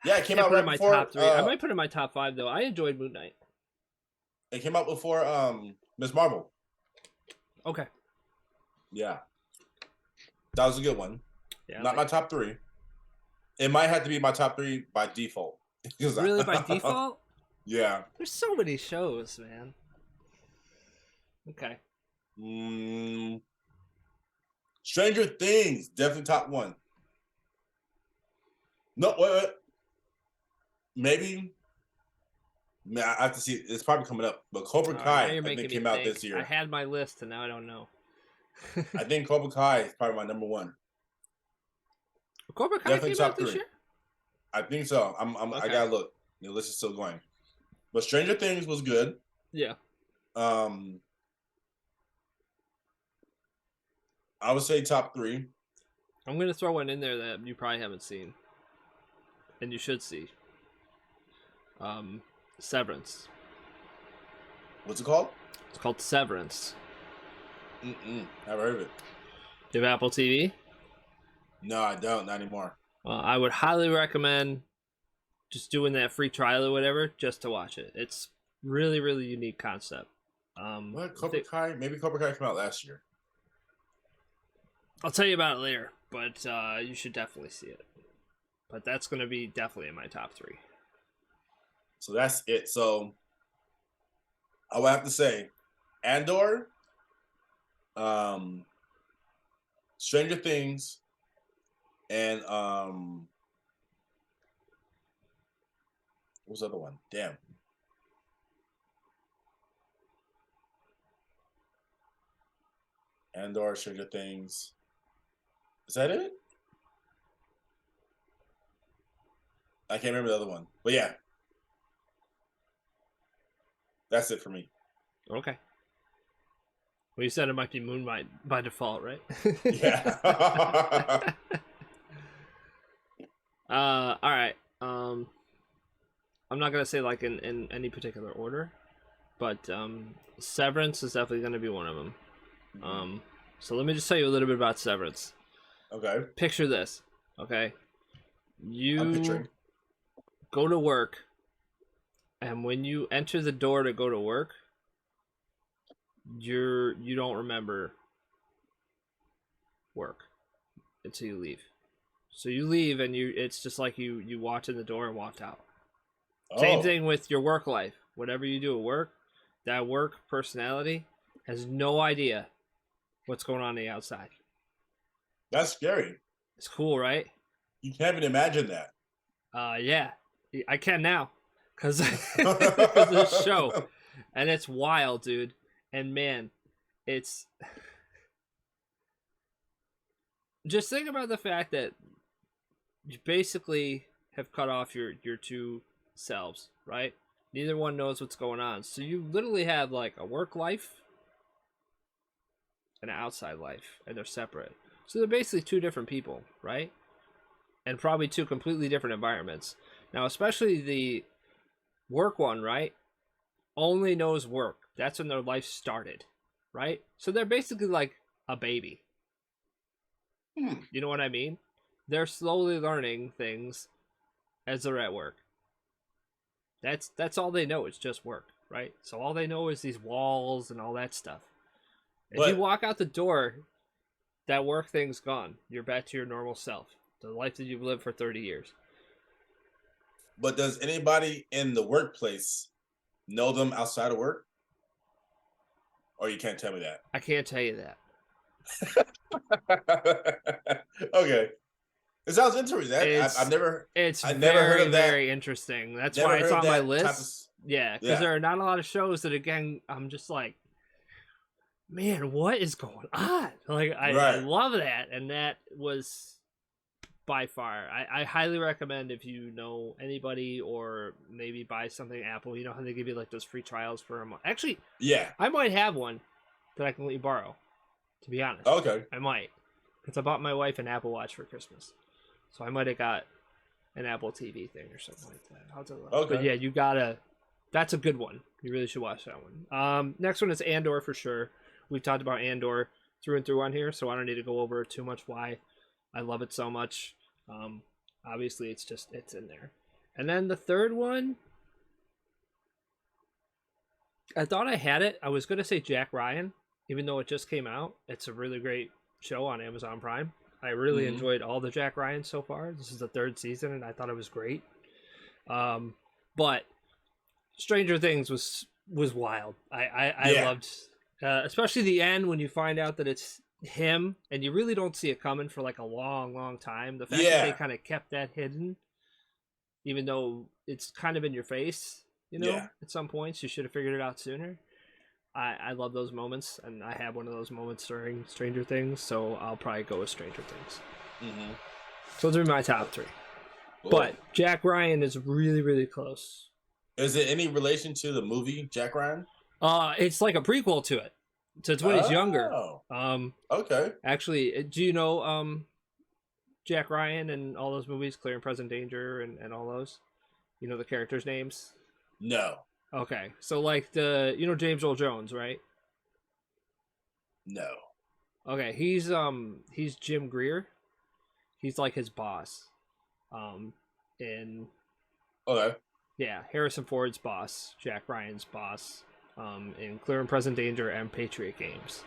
Yeah, it came I out put right in my before. top 3. I might put it in my top 5 though. I enjoyed Moon Knight. It came out before Ms. Marvel. Okay. Yeah. That was a good one. Yeah. Not my top 3. It might have to be my top 3 by default. Really, by default? Yeah. There's so many shows, man. Okay. Stranger Things, definitely top 1. No, wait. Maybe. I have to see. It's probably coming up. But Cobra Kai, I think, came out this year. I had my list, and now I don't know. I think Cobra Kai is probably my number 1. Cobra Kai definitely came top out this 3. year? I think so. Okay. I gotta look. The list is still going. But Stranger Things was good. Yeah. I would say top 3. I'm gonna throw one in there that you probably haven't seen, and you should see. Severance. What's it called? It's called Severance. Never heard of it. Do you have Apple TV? No, I don't. Not anymore. Well, I would highly recommend just doing that free trial or whatever just to watch it. It's really, really unique concept. What? Cobra Kai? Maybe Cobra Kai came out last year. I'll tell you about it later, but you should definitely see it. But that's going to be definitely in my top 3. So that's it. So I would have to say Andor, Stranger Things, and what was the other one? Damn. Andor, Stranger Things. Is that it? I can't remember the other one. But yeah. That's it for me. Okay. Well, you said it might be Moon Knight by default, right? Yeah. All right. I'm not gonna say like in any particular order, but Severance is definitely gonna be one of them. So let me just tell you a little bit about Severance. Okay. Picture this. Okay. I'm You picturing. go to work, and when you enter the door to go to work, you don't remember work until you leave. So you leave, and it's just like you walked in the door and walked out. Same thing with your work life. Whatever you do at work, that work personality has no idea what's going on the outside. That's scary. It's cool, right? You can't even imagine that. Yeah, I can now, because of this show, and it's wild, dude. And man, it's just think about the fact that you basically have cut off your two selves, right? Neither one knows what's going on, so you literally have like a work life and an outside life, and they're separate. So they're basically two different people, right? And probably two completely different environments. Now, especially the work one, right? Only knows work. That's when their life started, right? So they're basically like a baby. You know what I mean? They're slowly learning things as they're at work. That's all they know. It's just work, right? So all they know is these walls and all that stuff. If you walk out the door, that work thing's gone. You're back to your normal self, the life that you've lived for 30 years. But does anybody in the workplace know them outside of work? Or you can't tell me that? I can't tell you that. Okay. It sounds interesting. I've never very, heard of that. very interesting. That's why it's on my list. Yeah, because there are not a lot of shows that, again, I'm just like, man, what is going on? Like, I love that. And that was by far. I highly recommend if you know anybody or maybe buy something Apple. You know how they give you like those free trials for a month. Actually, Yeah. I might have one that I can let you borrow. To be honest, Okay. I might, because I bought my wife an Apple Watch for Christmas, so I might have got an Apple TV thing or something like that. I'll tell you. Okay. But yeah, you gotta. That's a good one. You really should watch that one. Next one is Andor for sure. We've talked about Andor through and through on here, so I don't need to go over too much why I love it so much. Obviously, it's in there. And then the third one, I thought I had it. I was gonna say Jack Ryan, even though it just came out. It's a really great show on Amazon Prime. I really enjoyed all the Jack Ryan so far. This is the third season, and I thought it was great. But Stranger Things was wild. I loved, especially the end when you find out that it's him, and you really don't see it coming for like a long time. The fact that they kind of kept that hidden, even though it's kind of in your face, at some points you should have figured it out sooner. I love those moments, and I have one of those moments during Stranger Things, so I'll probably go with Stranger Things. So those are my top three. Cool. But Jack Ryan is really, really close. Is it any relation to the movie Jack Ryan? It's like a prequel to it. So it's when he's younger. Okay. Actually, do you know Jack Ryan and all those movies, Clear and Present Danger and all those? You know the characters' names? No. Okay. So like James Earl Jones, right? No. Okay, he's Jim Greer. He's like his boss. Okay. Yeah, Harrison Ford's boss, Jack Ryan's boss, in Clear and Present Danger and Patriot Games,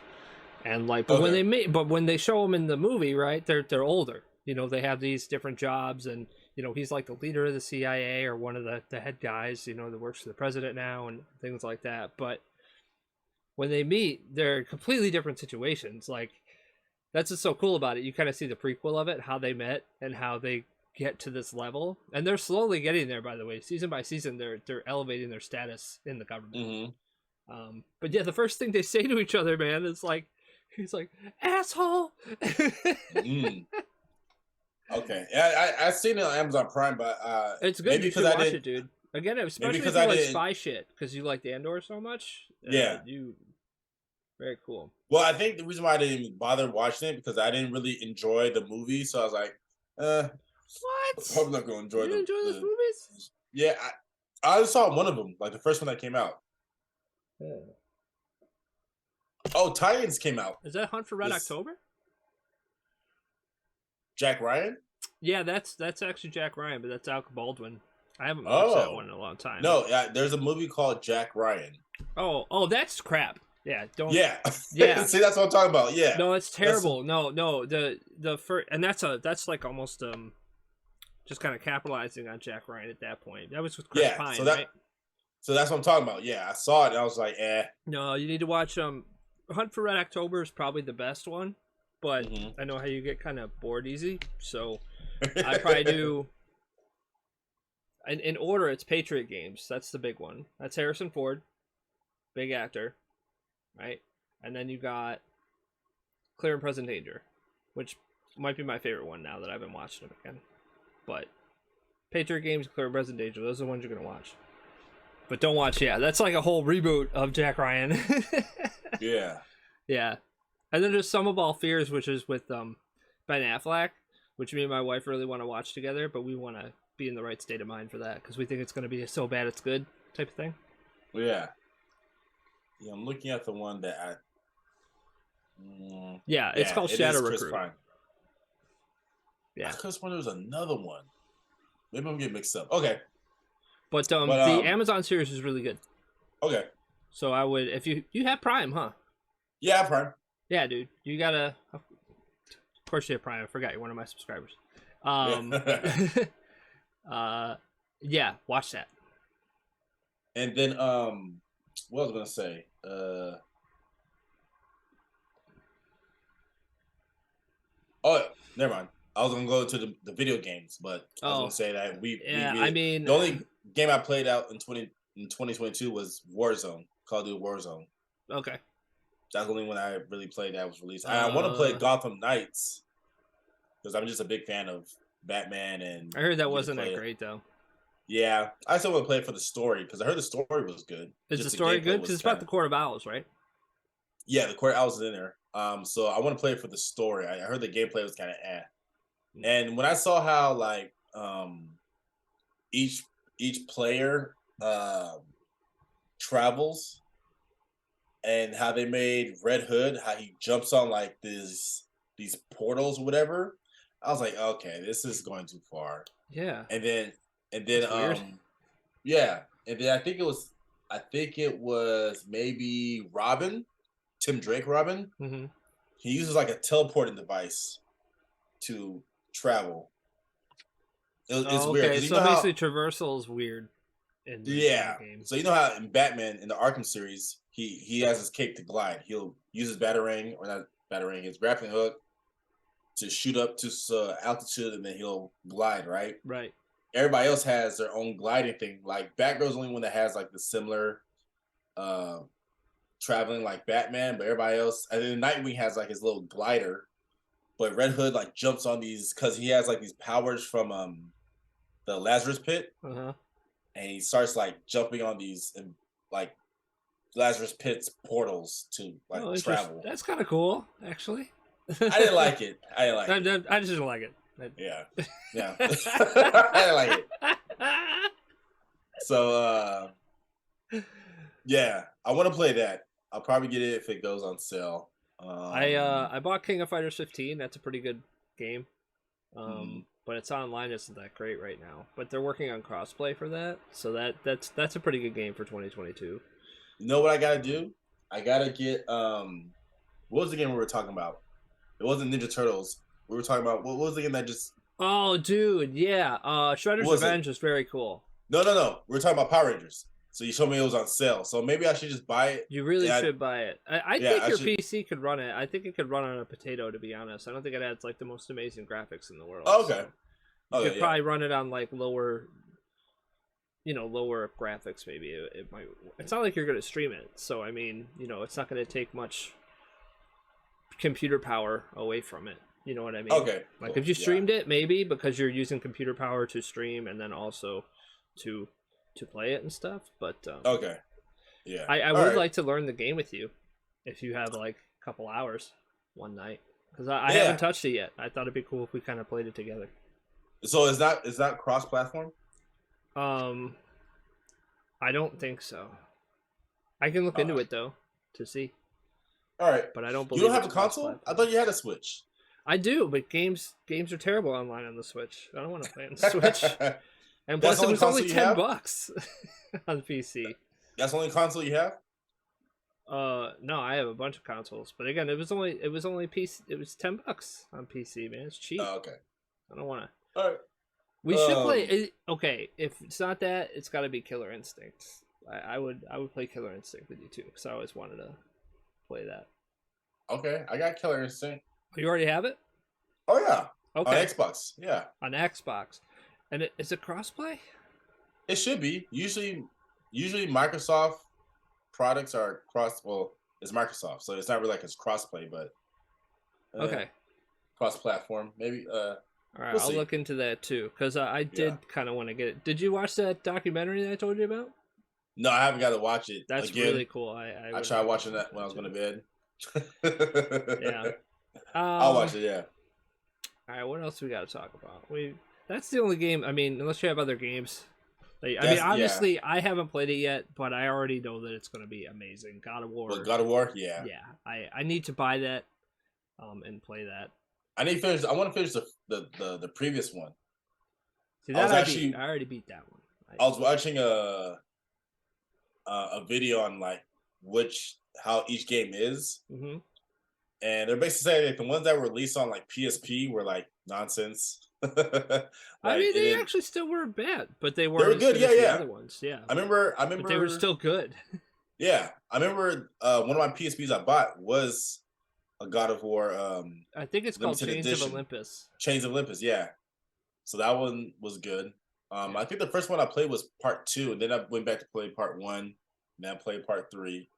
and like, but when they show him in the movie, right, they're older. They have these different jobs, and he's like the leader of the CIA or one of the head guys, that works for the president now and things like that. But when they meet, they're completely different situations. Like, that's what's so cool about it. You kind of see the prequel of it, how they met and how they get to this level, and they're slowly getting there. By the way, season by season, they're elevating their status in the government. But yeah, the first thing they say to each other, man, is like, he's like, asshole. Okay, yeah, I've seen it on Amazon Prime, but it's good. You should watch it, dude. Again, especially if you like spy shit, because you like the Andor so much. Very cool. Well, I think the reason why I didn't even bother watching it because I didn't really enjoy the movie, so I was like, what? I'm probably not gonna enjoy. You didn't enjoy those movies? Yeah, I only saw one of them, like the first one that came out. Yeah. Oh, Titans came out. Is that Hunt for Red October? Jack Ryan? Yeah, that's actually Jack Ryan, but that's Alec Baldwin. I haven't watched that one in a long time. No, there's a movie called Jack Ryan. Oh, that's crap. Yeah, don't. Yeah. Yeah. See, that's what I'm talking about. Yeah. No, it's terrible. No, the first, and that's like almost just kind of capitalizing on Jack Ryan at that point. That was with Chris Pine, right? So that's what I'm talking about. Yeah, I saw it and I was like, eh. No, you need to watch Hunt for Red October is probably the best one, but I know how you get kind of bored easy, so I probably do. In order, it's Patriot Games. That's the big one. That's Harrison Ford, big actor, right? And then you got Clear and Present Danger, which might be my favorite one now that I've been watching them again. But Patriot Games, Clear and Present Danger, those are the ones you're gonna watch. But don't watch, that's like a whole reboot of Jack Ryan. Yeah. Yeah. And then there's Sum of All Fears, which is with Ben Affleck, which me and my wife really want to watch together, but we want to be in the right state of mind for that because we think it's going to be so bad it's good type of thing. Yeah. Yeah, I'm looking at the one that it's called Shadow Recruit. Yeah. I could have sworn there was another one. Maybe I'm getting mixed up. Okay. But the Amazon series is really good. Okay. So I would, if you have Prime, huh? Yeah, I have Prime. Yeah, dude. You gotta, of course you have Prime. I forgot you're one of my subscribers. Yeah, watch that. And then, what was I gonna say? Oh, never mind. I was gonna go to the video games, but I was gonna say that the only game I played out in 2022 was Warzone, Call of Duty Warzone. Okay. That's the only one I really played that was released. I want to play Gotham Knights because I'm just a big fan of Batman, and I heard that you get to wasn't play that it. great though. Yeah, I still want to play it for the story because I heard the story was good. Is the Just the story gameplay good? Because was it's about kind the of Court of Owls, right? yeah. The court I was in there. So I want to play it for the story. I heard the gameplay was kind of and when I saw how like each player travels and how they made Red Hood, how he jumps on like these portals or whatever. I was like, okay, this is going too far. Yeah. And then That's weird. yeah, and then I think it was maybe Robin, Tim Drake Robin. Mm-hmm. He uses like a teleporting device to travel. It's weird Okay, because you so know how basically traversal is weird in yeah. the game. So you know how in Batman in the Arkham series, he has his cape to glide. He'll use his batarang or not batarang, his grappling hook to shoot up to altitude, and then he'll glide. Right. Right. Everybody else has their own gliding thing. Like Batgirl's the only one that has like the similar traveling like Batman, but everybody else. And then Nightwing has like his little glider, but Red Hood like jumps on these because he has like these powers from the Lazarus Pit. Uh-huh. And he starts like jumping on these and like Lazarus Pit's portals to like travel. That's kind of cool, actually. I didn't like it. I didn't like it. I just didn't like it. Yeah, yeah. I didn't like it. So yeah, I want to play that. I'll probably get it if it goes on sale. I bought King of Fighters 15. That's a pretty good game. But its online isn't that great right now. But they're working on crossplay for that, so that's a pretty good game for 2022. You know what I gotta do? I gotta get what was the game we were talking about? It wasn't Ninja Turtles. We were talking about what was the game that just Oh dude, yeah. Shredder's Revenge is very cool. No. We were talking about Power Rangers. So you told me it was on sale. So maybe I should just buy it. You really should buy it. I think your PC could run it. I think it could run on a potato, to be honest. I don't think it has like the most amazing graphics in the world. Oh, okay. You could probably run it on like lower graphics maybe. It might. It's not like you're going to stream it. So I mean, it's not going to take much computer power away from it. You know what I mean? Okay. Like if you streamed it, maybe because you're using computer power to stream and then also to play it and stuff. But okay. Yeah. I would like to learn the game with you if you have like a couple hours one night because I haven't touched it yet. I thought it'd be cool if we kind of played it together. So is that cross-platform? I don't think so. I can look into it though to see. All right, but I don't believe you don't have a console. I thought you had a Switch. I do, but games are terrible online on the Switch. I don't want to play on the Switch. And plus, it was only $10 on PC. That's the only console you have? No, I have a bunch of consoles, but again, it was only PC. It was $10 on PC, man. It's cheap. Oh, okay. I don't want to. All right. We should play. Okay, if it's not that, it's got to be Killer Instinct. I would play Killer Instinct with you too, because I always wanted to play that. Okay, I got Killer Instinct. You already have it? Oh yeah. Okay. On Xbox, yeah. On Xbox, and is it crossplay? It should be. Usually Microsoft products are cross. Well, it's Microsoft, so it's not really like it's crossplay, but okay, cross-platform maybe. All right, I'll look into that too because I did kind of want to get it. Did you watch that documentary that I told you about? No, I haven't got to watch it. That's really cool. I tried watching that when I was going to bed. Yeah. I'll watch it. Yeah. All right. What else we got to talk about? That's the only game. I mean, unless you have other games. Obviously, I haven't played it yet, but I already know that it's going to be amazing. God of War. Well, God of War, yeah. Yeah. I need to buy that, and play that. I need to finish. I want to finish the previous one. See, that I already beat that one. I was watching a video on like how each game is, mm-hmm. and they're basically saying that the ones that were released on like PSP were like nonsense. They actually still weren't bad, but they were good. Yeah. The other ones, yeah. I remember. But they were still good. Yeah, I remember. One of my PSPs I bought was a God of War. I think it's called Chains of Olympus. Chains of Olympus, yeah. So that one was good. I think the first one I played was part 2, and then I went back to play part 1, and then I played part 3.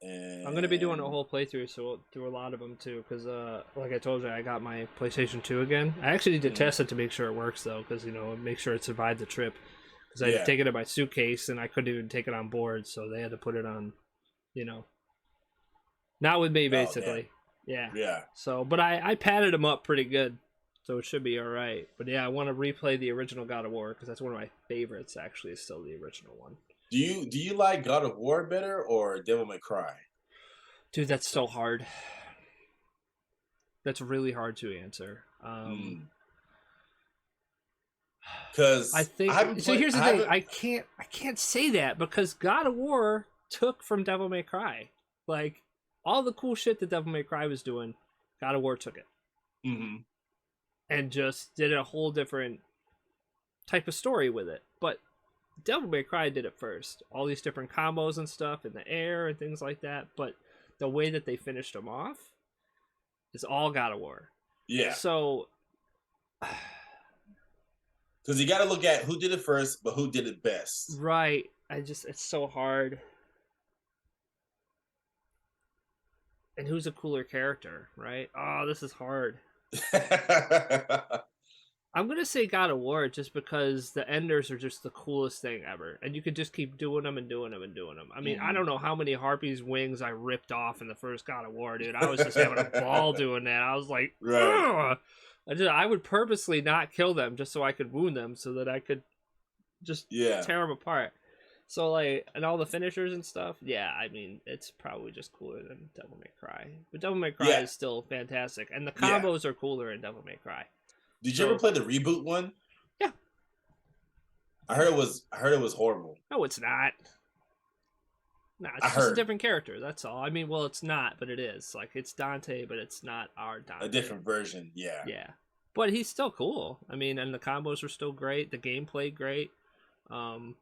And I'm gonna be doing a whole playthrough, so we'll do a lot of them too. Cause like I told you, I got my PlayStation 2 again. I actually need to test it to make sure it works though, cause make sure it survived the trip. Cause I had to take it in my suitcase and I couldn't even take it on board, so they had to put it on, not with me basically. Yeah. Yeah. So, but I padded them up pretty good, so it should be all right. But yeah, I want to replay the original God of War because that's one of my favorites. Actually, is still the original one. Do you like God of War better or Devil May Cry? Dude, that's so hard. That's really hard to answer. Because I think so. Here's the thing: I can't say that because God of War took from Devil May Cry. Like all the cool shit that Devil May Cry was doing, God of War took it, and just did a whole different type of story with it. But Devil May Cry did it first. All these different combos and stuff in the air and things like that. But the way that they finished them off is all God of War. Yeah. So, because you got to look at who did it first, but who did it best. Right. It's so hard. And who's a cooler character, right? Oh, this is hard. I'm going to say God of War just because the enders are just the coolest thing ever. And you could just keep doing them and doing them and doing them. I mean, I don't know how many Harpy's wings I ripped off in the first God of War, dude. I was just having a ball doing that. I was like, right. I would purposely not kill them just so I could wound them so that I could just tear them apart. So, like, and all the finishers and stuff, yeah, I mean, it's probably just cooler than Devil May Cry. But Devil May Cry is still fantastic. And the combos are cooler in Devil May Cry. Did you ever play the reboot one? Yeah. I heard it was horrible. No, it's not. No, it's just a different character. That's all. I mean, well, it's not, but it is. Like, it's Dante, but it's not our Dante. A different version, yeah. Yeah. But he's still cool. I mean, and the combos are still great. The gameplay great.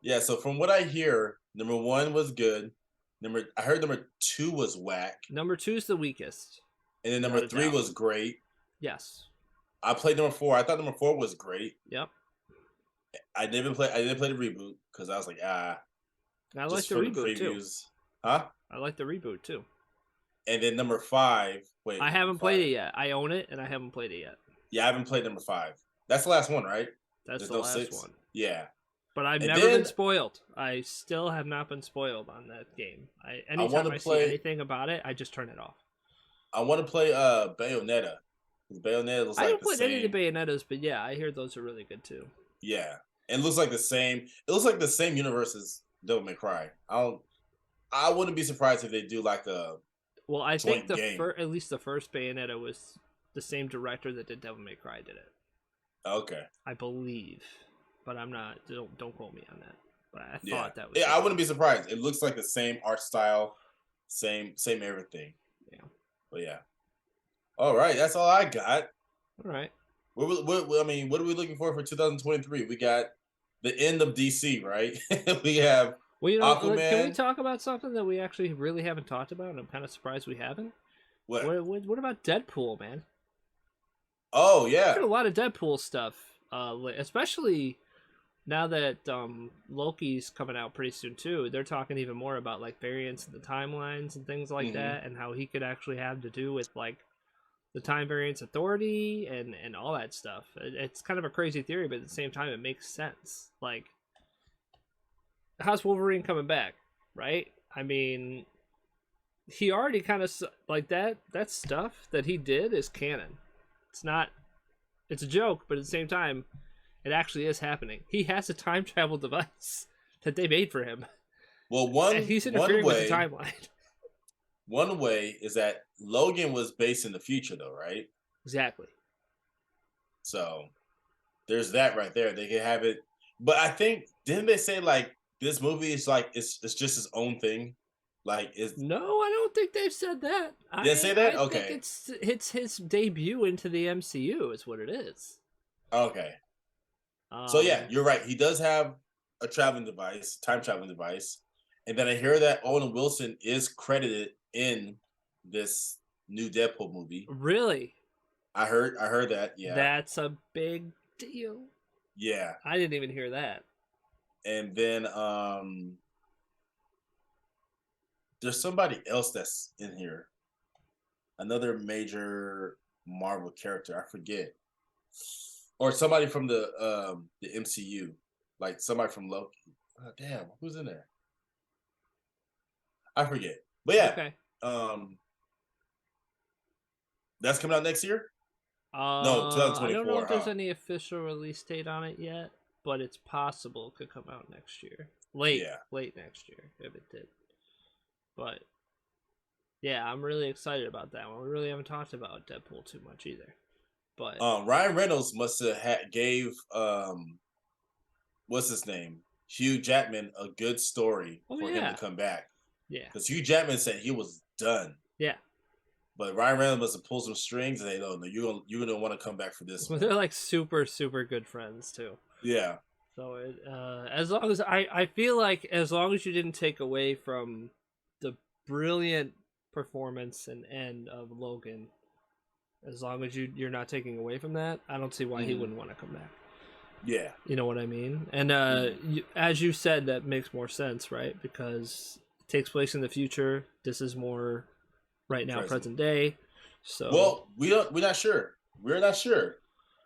Yeah, so from what I hear, number 1 was good. I heard number 2 was whack. Number 2 is the weakest. And then number 3 was great. Yes. I played number 4. I thought number 4 was great. Yep. I didn't play the reboot because I was like, I like the reboot too. Huh? I like the reboot too. And then number 5. Wait. I haven't played it yet. I own it and I haven't played it yet. Yeah, I haven't played number 5. That's the last one, right? That's the last one. Yeah. But I've never been spoiled. I still have not been spoiled on that game. Anytime I see anything about it, I just turn it off. I want to play Bayonetta. Bayonetta looks like I haven't played any of the Bayonettas, but yeah, I hear those are really good too. Yeah, and it looks like the same. It looks like the same universe as Devil May Cry. I wouldn't be surprised if they do like a. Well, I think at least the first Bayonetta was the same director that did Devil May Cry did it. Okay. I believe, but I'm not. Don't quote me on that. But I thought that was. Yeah, I wouldn't be surprised. It looks like the same art style, same everything. Yeah. But yeah. All right, that's all I got. All right. What are we looking for 2023? We got the end of DC, right? We have Aquaman. Can we talk about something that we actually really haven't talked about? And I'm kind of surprised we haven't. What about Deadpool, man? Oh yeah, there's a lot of Deadpool stuff, especially now that Loki's coming out pretty soon too. They're talking even more about like variants in the timelines and things like that, and how he could actually have to do with like the Time Variance Authority and all that stuff. It's kind of a crazy theory, but at the same time, it makes sense. Like, how's Wolverine coming back, right? I mean, he already kind of, like, that stuff that he did is canon. It's a joke, but at the same time, it actually is happening. He has a time travel device that they made for him. Well, and he's interfering with the timeline. One way is that Logan was based in the future, though, right? Exactly. So there's that right there. They can have it, but I think didn't they say like this movie is like it's just his own thing? Like, no, I don't think they've said that. They say that? I think it's his debut into the MCU is what it is. Okay. So yeah, you're right. He does have a time traveling device, and then I hear that Owen Wilson is credited in this new Deadpool movie. Really? I heard that. Yeah. That's a big deal. Yeah. I didn't even hear that. And then there's somebody else that's in here. Another major Marvel character. I forget. Or somebody from the MCU. Like somebody from Loki. Oh, damn, who's in there? I forget. But yeah, Okay. um, that's coming out next year. No, I don't know 2024, if there's huh? any official release date on it yet, but it's possible it could come out next year. Late, Yeah. late next year if it did. But yeah, I'm really excited about that one. We really haven't talked about Deadpool too much either. But Ryan Reynolds must have gave what's his name, Hugh Jackman, a good story oh for him to yeah, come back yeah, because Hugh Jackman said he was done, yeah. but Ryan Reynolds must have pulled some strings and they know, no, you're gonna want to come back for this Well, one. they're like super super good friends too. Yeah. So as long as I feel like as long as you didn't take away from the brilliant performance and end of Logan, as long as you're not taking away from that, I don't see why he wouldn't want to come back. Yeah. You know what I mean? And as you said, that makes more sense, right? Because it takes place in the future. This is more right now, present day. So Well, we're not sure. We're not sure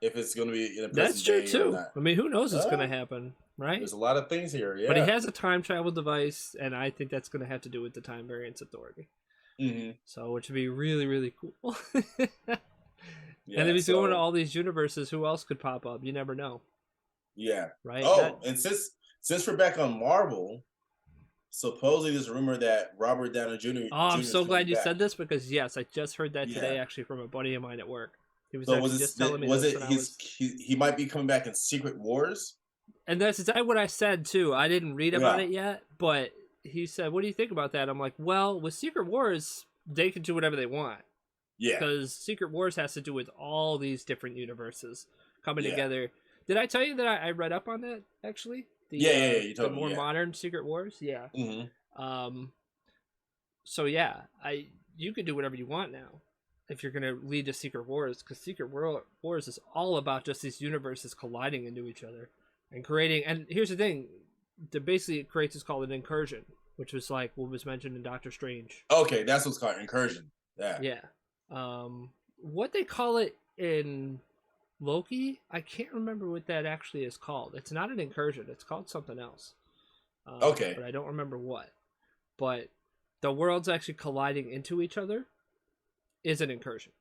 if it's going to be in the that's present true day or too. not. I mean, who knows what's going to happen, right? There's a lot of things here. But he Yeah. has a time travel device, and I think that's going to have to do with the Time Variance Authority. Mm-hmm. So, which would be really, really cool. Yeah. And if he's going to all these universes, who else could pop up? You never know. Yeah. Right? Oh, and since we're back on Marvel, supposedly there's a rumor that Robert Downey Jr. Oh, I'm is so going to glad be you back. said this because yes, I just heard that today Yeah. actually from a buddy of mine at work. He was So actually just telling me was this, it and he might be coming back in Secret Wars? and that's exactly what I said too. I didn't read about Yeah. it yet, but he said, "What do you think about that?" I'm like, "Well, with Secret Wars, they can do whatever they want Yeah. because Secret Wars has to do with all these different universes coming Yeah. together." Did I tell you that I read up on that actually? Yeah. You The told me. more Yeah. modern Secret Wars, yeah. Mm-hmm. So yeah, you could do whatever you want now if you're gonna lead to Secret Wars, because Wars is all about just these universes colliding into each other and creating. And here's the thing, that basically it creates is called an incursion, which was like what was mentioned in Doctor Strange. Okay, that's what's called incursion. Yeah. Yeah. What they call it in Loki, I can't remember what that actually is called. It's not an incursion. It's called something else. Okay. But I don't remember what. But the worlds actually colliding into each other is an incursion.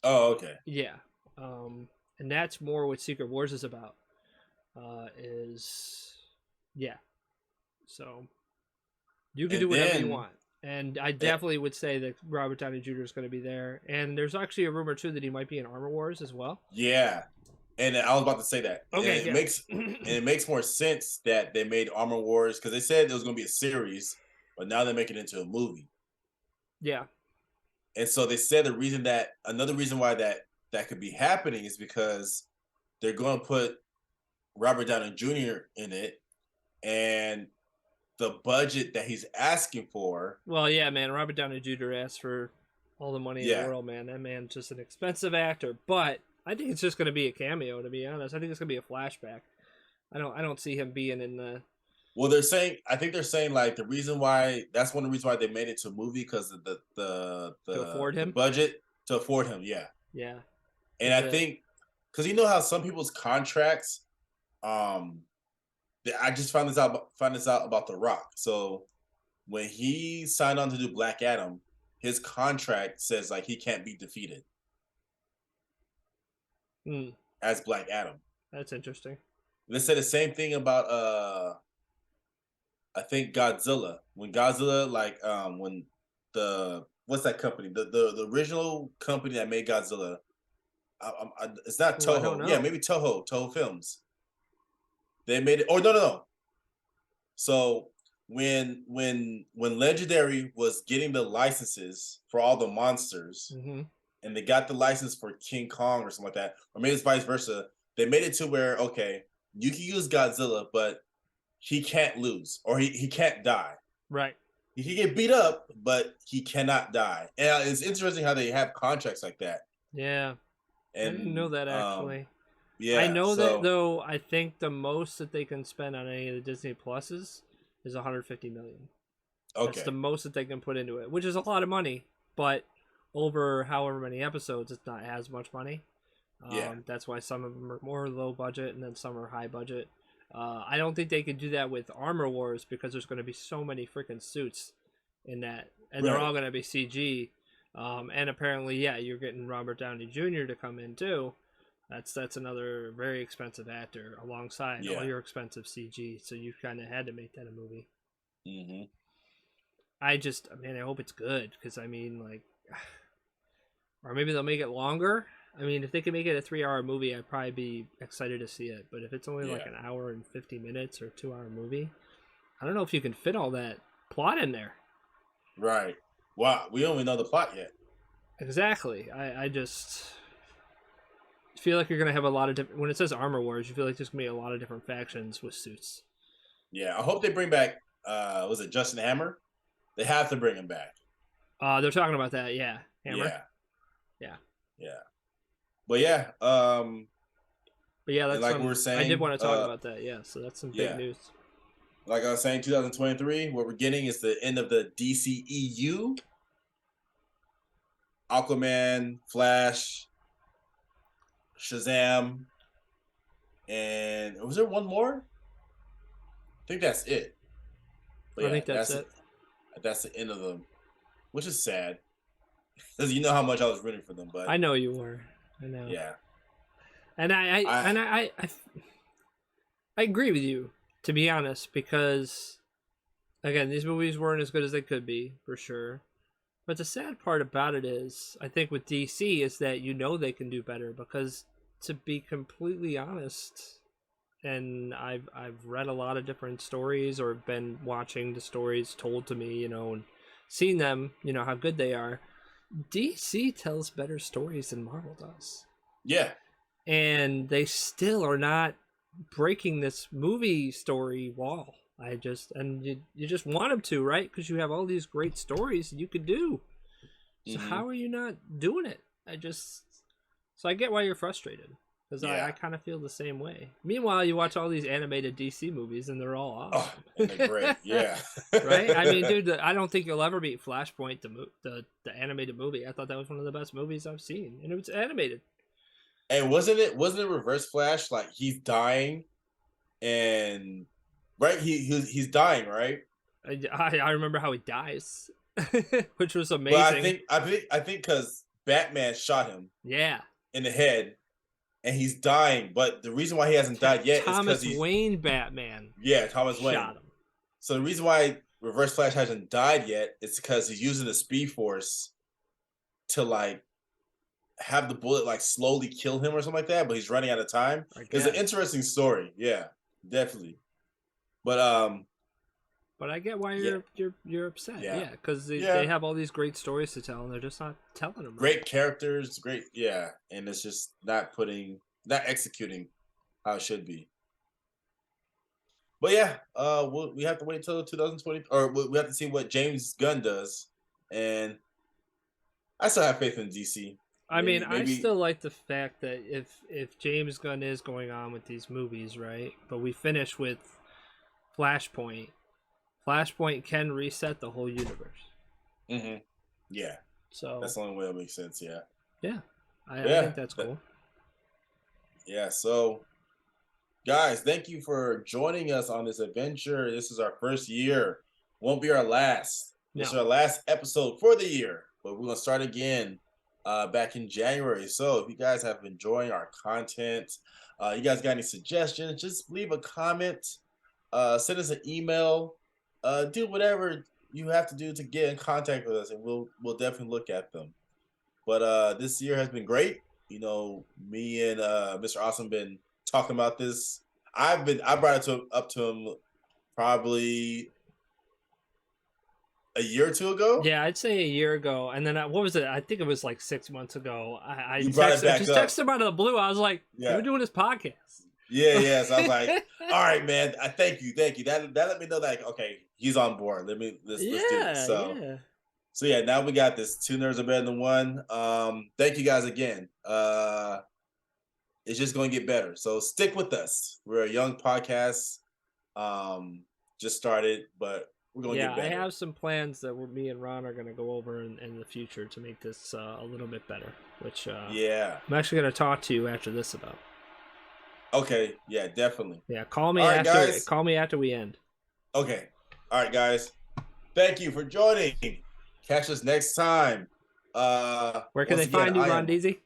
Oh, okay. Yeah. And that's more what Secret Wars is about. Yeah. So you can do whatever you want. And I definitely would say that Robert Downey Jr. is going to be there. And there's actually a rumor too that he might be in Armor Wars as well. Yeah. And I was about to say that. Okay, and it makes more sense that they made Armor Wars because they said it was going to be a series, but now they're making it into a movie. Yeah. And so they said another reason why that could be happening is because they're going to put Robert Downey Jr. in it, and the budget that he's asking for. Well, yeah, man. Robert Downey Jr. asked for all the money in the world, man. That man's just an expensive actor, but I think it's just going to be a cameo. To be honest, I think it's going to be a flashback. I don't see him being in the. Well, I think they're saying like the reason why that's one of the reasons why they made it to a movie because of the to afford him the budget to afford him. Yeah. Yeah. And I think because you know how some people's contracts, I just found this out about The Rock. So when he signed on to do Black Adam, his contract says like he can't be defeated as Black Adam. That's interesting. They said the same thing about I think Godzilla. When Godzilla, when what's that company? The original company that made Godzilla. It's not Toho. Yeah, maybe Toho. Toho Films. They made it. Oh no. So when Legendary was getting the licenses for all the monsters, and they got the license for King Kong or something like that, or maybe it's vice versa, they made it to where okay, you can use Godzilla, but he can't lose or he can't die. Right. He can get beat up, but he cannot die. And it's interesting how they have contracts like that. Yeah. And I didn't know that actually. Yeah. I know that though. I think the most that they can spend on any of the Disney Pluses is 150 million. That's the most that they can put into it, which is a lot of money. But over however many episodes, it's not as much money. That's why some of them are more low budget and then some are high budget. I don't think they could do that with Armor Wars because there's going to be so many freaking suits in that, and they're all going to be CG. And apparently, yeah, you're getting Robert Downey Jr. to come in too. That's another very expensive actor alongside all your expensive CG. So you kind of had to make that a movie. Mm-hmm. I hope it's good because or maybe they'll make it longer. I mean, if they can make it a 3-hour movie, I'd probably be excited to see it. But if it's only like an hour and 50 minutes or 2-hour movie, I don't know if you can fit all that plot in there. Right. Wow. We don't even know the plot yet. Exactly. I just feel like you're going to have a lot of different... When it says Armor Wars, you feel like there's going to be a lot of different factions with suits. Yeah. I hope they bring back, was it Justin Hammer? They have to bring him back. They're talking about that, yeah. Hammer? Yeah. But yeah, that's like we were saying, I did want to talk about that. Yeah, so that's some big news. Like I was saying, 2023, what we're getting is the end of the DCEU. Aquaman, Flash, Shazam, and was there one more? I think that's it. But I think that's it. That's the end of them, which is sad because you know how much I was rooting for them. But I know you were. I know. Yeah. And I agree with you, to be honest, because again, these movies weren't as good as they could be, for sure. But the sad part about it is, I think with DC is that they can do better because, to be completely honest, and I've read a lot of different stories or been watching the stories told to me, and seen them, how good they are. DC tells better stories than Marvel does. Yeah. And they still are not breaking this movie story wall. You just want them to, right? Because you have all these great stories you could do. So how are you not doing it? So I get why you're frustrated. Because I kind of feel the same way. Meanwhile, you watch all these animated DC movies and they're all awesome. Oh, and they're great, yeah. Right? I mean, dude, I don't think you'll ever beat Flashpoint, the animated movie. I thought that was one of the best movies I've seen, and it was animated. And wasn't it Reverse Flash? Like he's dying, and right, he's dying, right? I remember how he dies, which was amazing. Well, I think because Batman shot him, in the head. And he's dying, but the reason why he hasn't died yet is because Thomas Wayne Batman. Yeah, Thomas Wayne shot him. So the reason why Reverse Flash hasn't died yet is because he's using the Speed Force to have the bullet slowly kill him or something like that. But he's running out of time. It's an interesting story. Yeah, definitely. But I get why you're upset. Yeah, because they have all these great stories to tell, and they're just not telling them. Great characters, and it's just not executing how it should be. But we have to wait till 2020, or we have to see what James Gunn does, and I still have faith in DC. Maybe. I still like the fact that if James Gunn is going on with these movies, right? But we finish with Flashpoint. Flashpoint can reset the whole universe. Mm-hmm. Yeah. So that's the only way that makes sense. Yeah. Yeah. I think that's cool. Yeah. So, guys, thank you for joining us on this adventure. This is our first year. Won't be our last. This is our last episode for the year, but we're gonna start again back in January. So, if you guys have been enjoying our content, you guys got any suggestions? Just leave a comment. Send us an email. Do whatever you have to do to get in contact with us, and we'll definitely look at them. But this year has been great. Me and Mr. Awesome been talking about this. I brought it up to him probably a year or two ago. Yeah, I'd say a year ago. And then what was it? I think it was 6 months ago. I texted him out of the blue. I was like, we're doing this podcast. Yeah. So I was like, all right, man. I thank you. That let me know that okay, he's on board. Let's do this. So now we got this. 2 nerds are better than one. Thank you guys again. It's just gonna get better. So stick with us. We're a young podcast. Just started, but we're gonna Yeah, get I better. have some plans that me and Ron are going to go over in the future to make this a little bit better, which Yeah. I'm actually going to talk to you after this about. Okay. Yeah, definitely. Yeah, call me All right, after. guys. Call me after we end. Okay. All right, guys. Thank you for joining. Catch us next time. Where can Once they again, find you, I Ron am Deasy?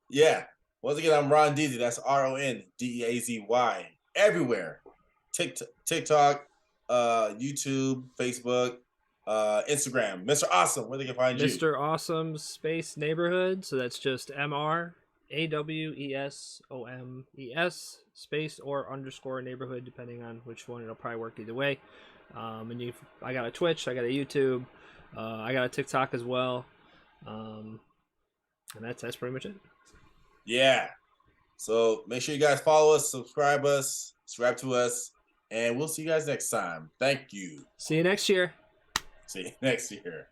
yeah. Once again, I'm Ron Deasy. That's RonDeazy. Everywhere. TikTok, YouTube, Facebook, Instagram. Mr. Awesome. Where they can find you? Mr. Awesome Space Neighborhood. So that's just MrAWESOMES space or underscore neighborhood, depending on which one. It'll probably work either way. And I got a Twitch, I got a YouTube, I got a TikTok as well. And that's pretty much it. Yeah. So make sure you guys follow us, subscribe to us, and we'll see you guys next time. Thank you. See you next year. See you next year.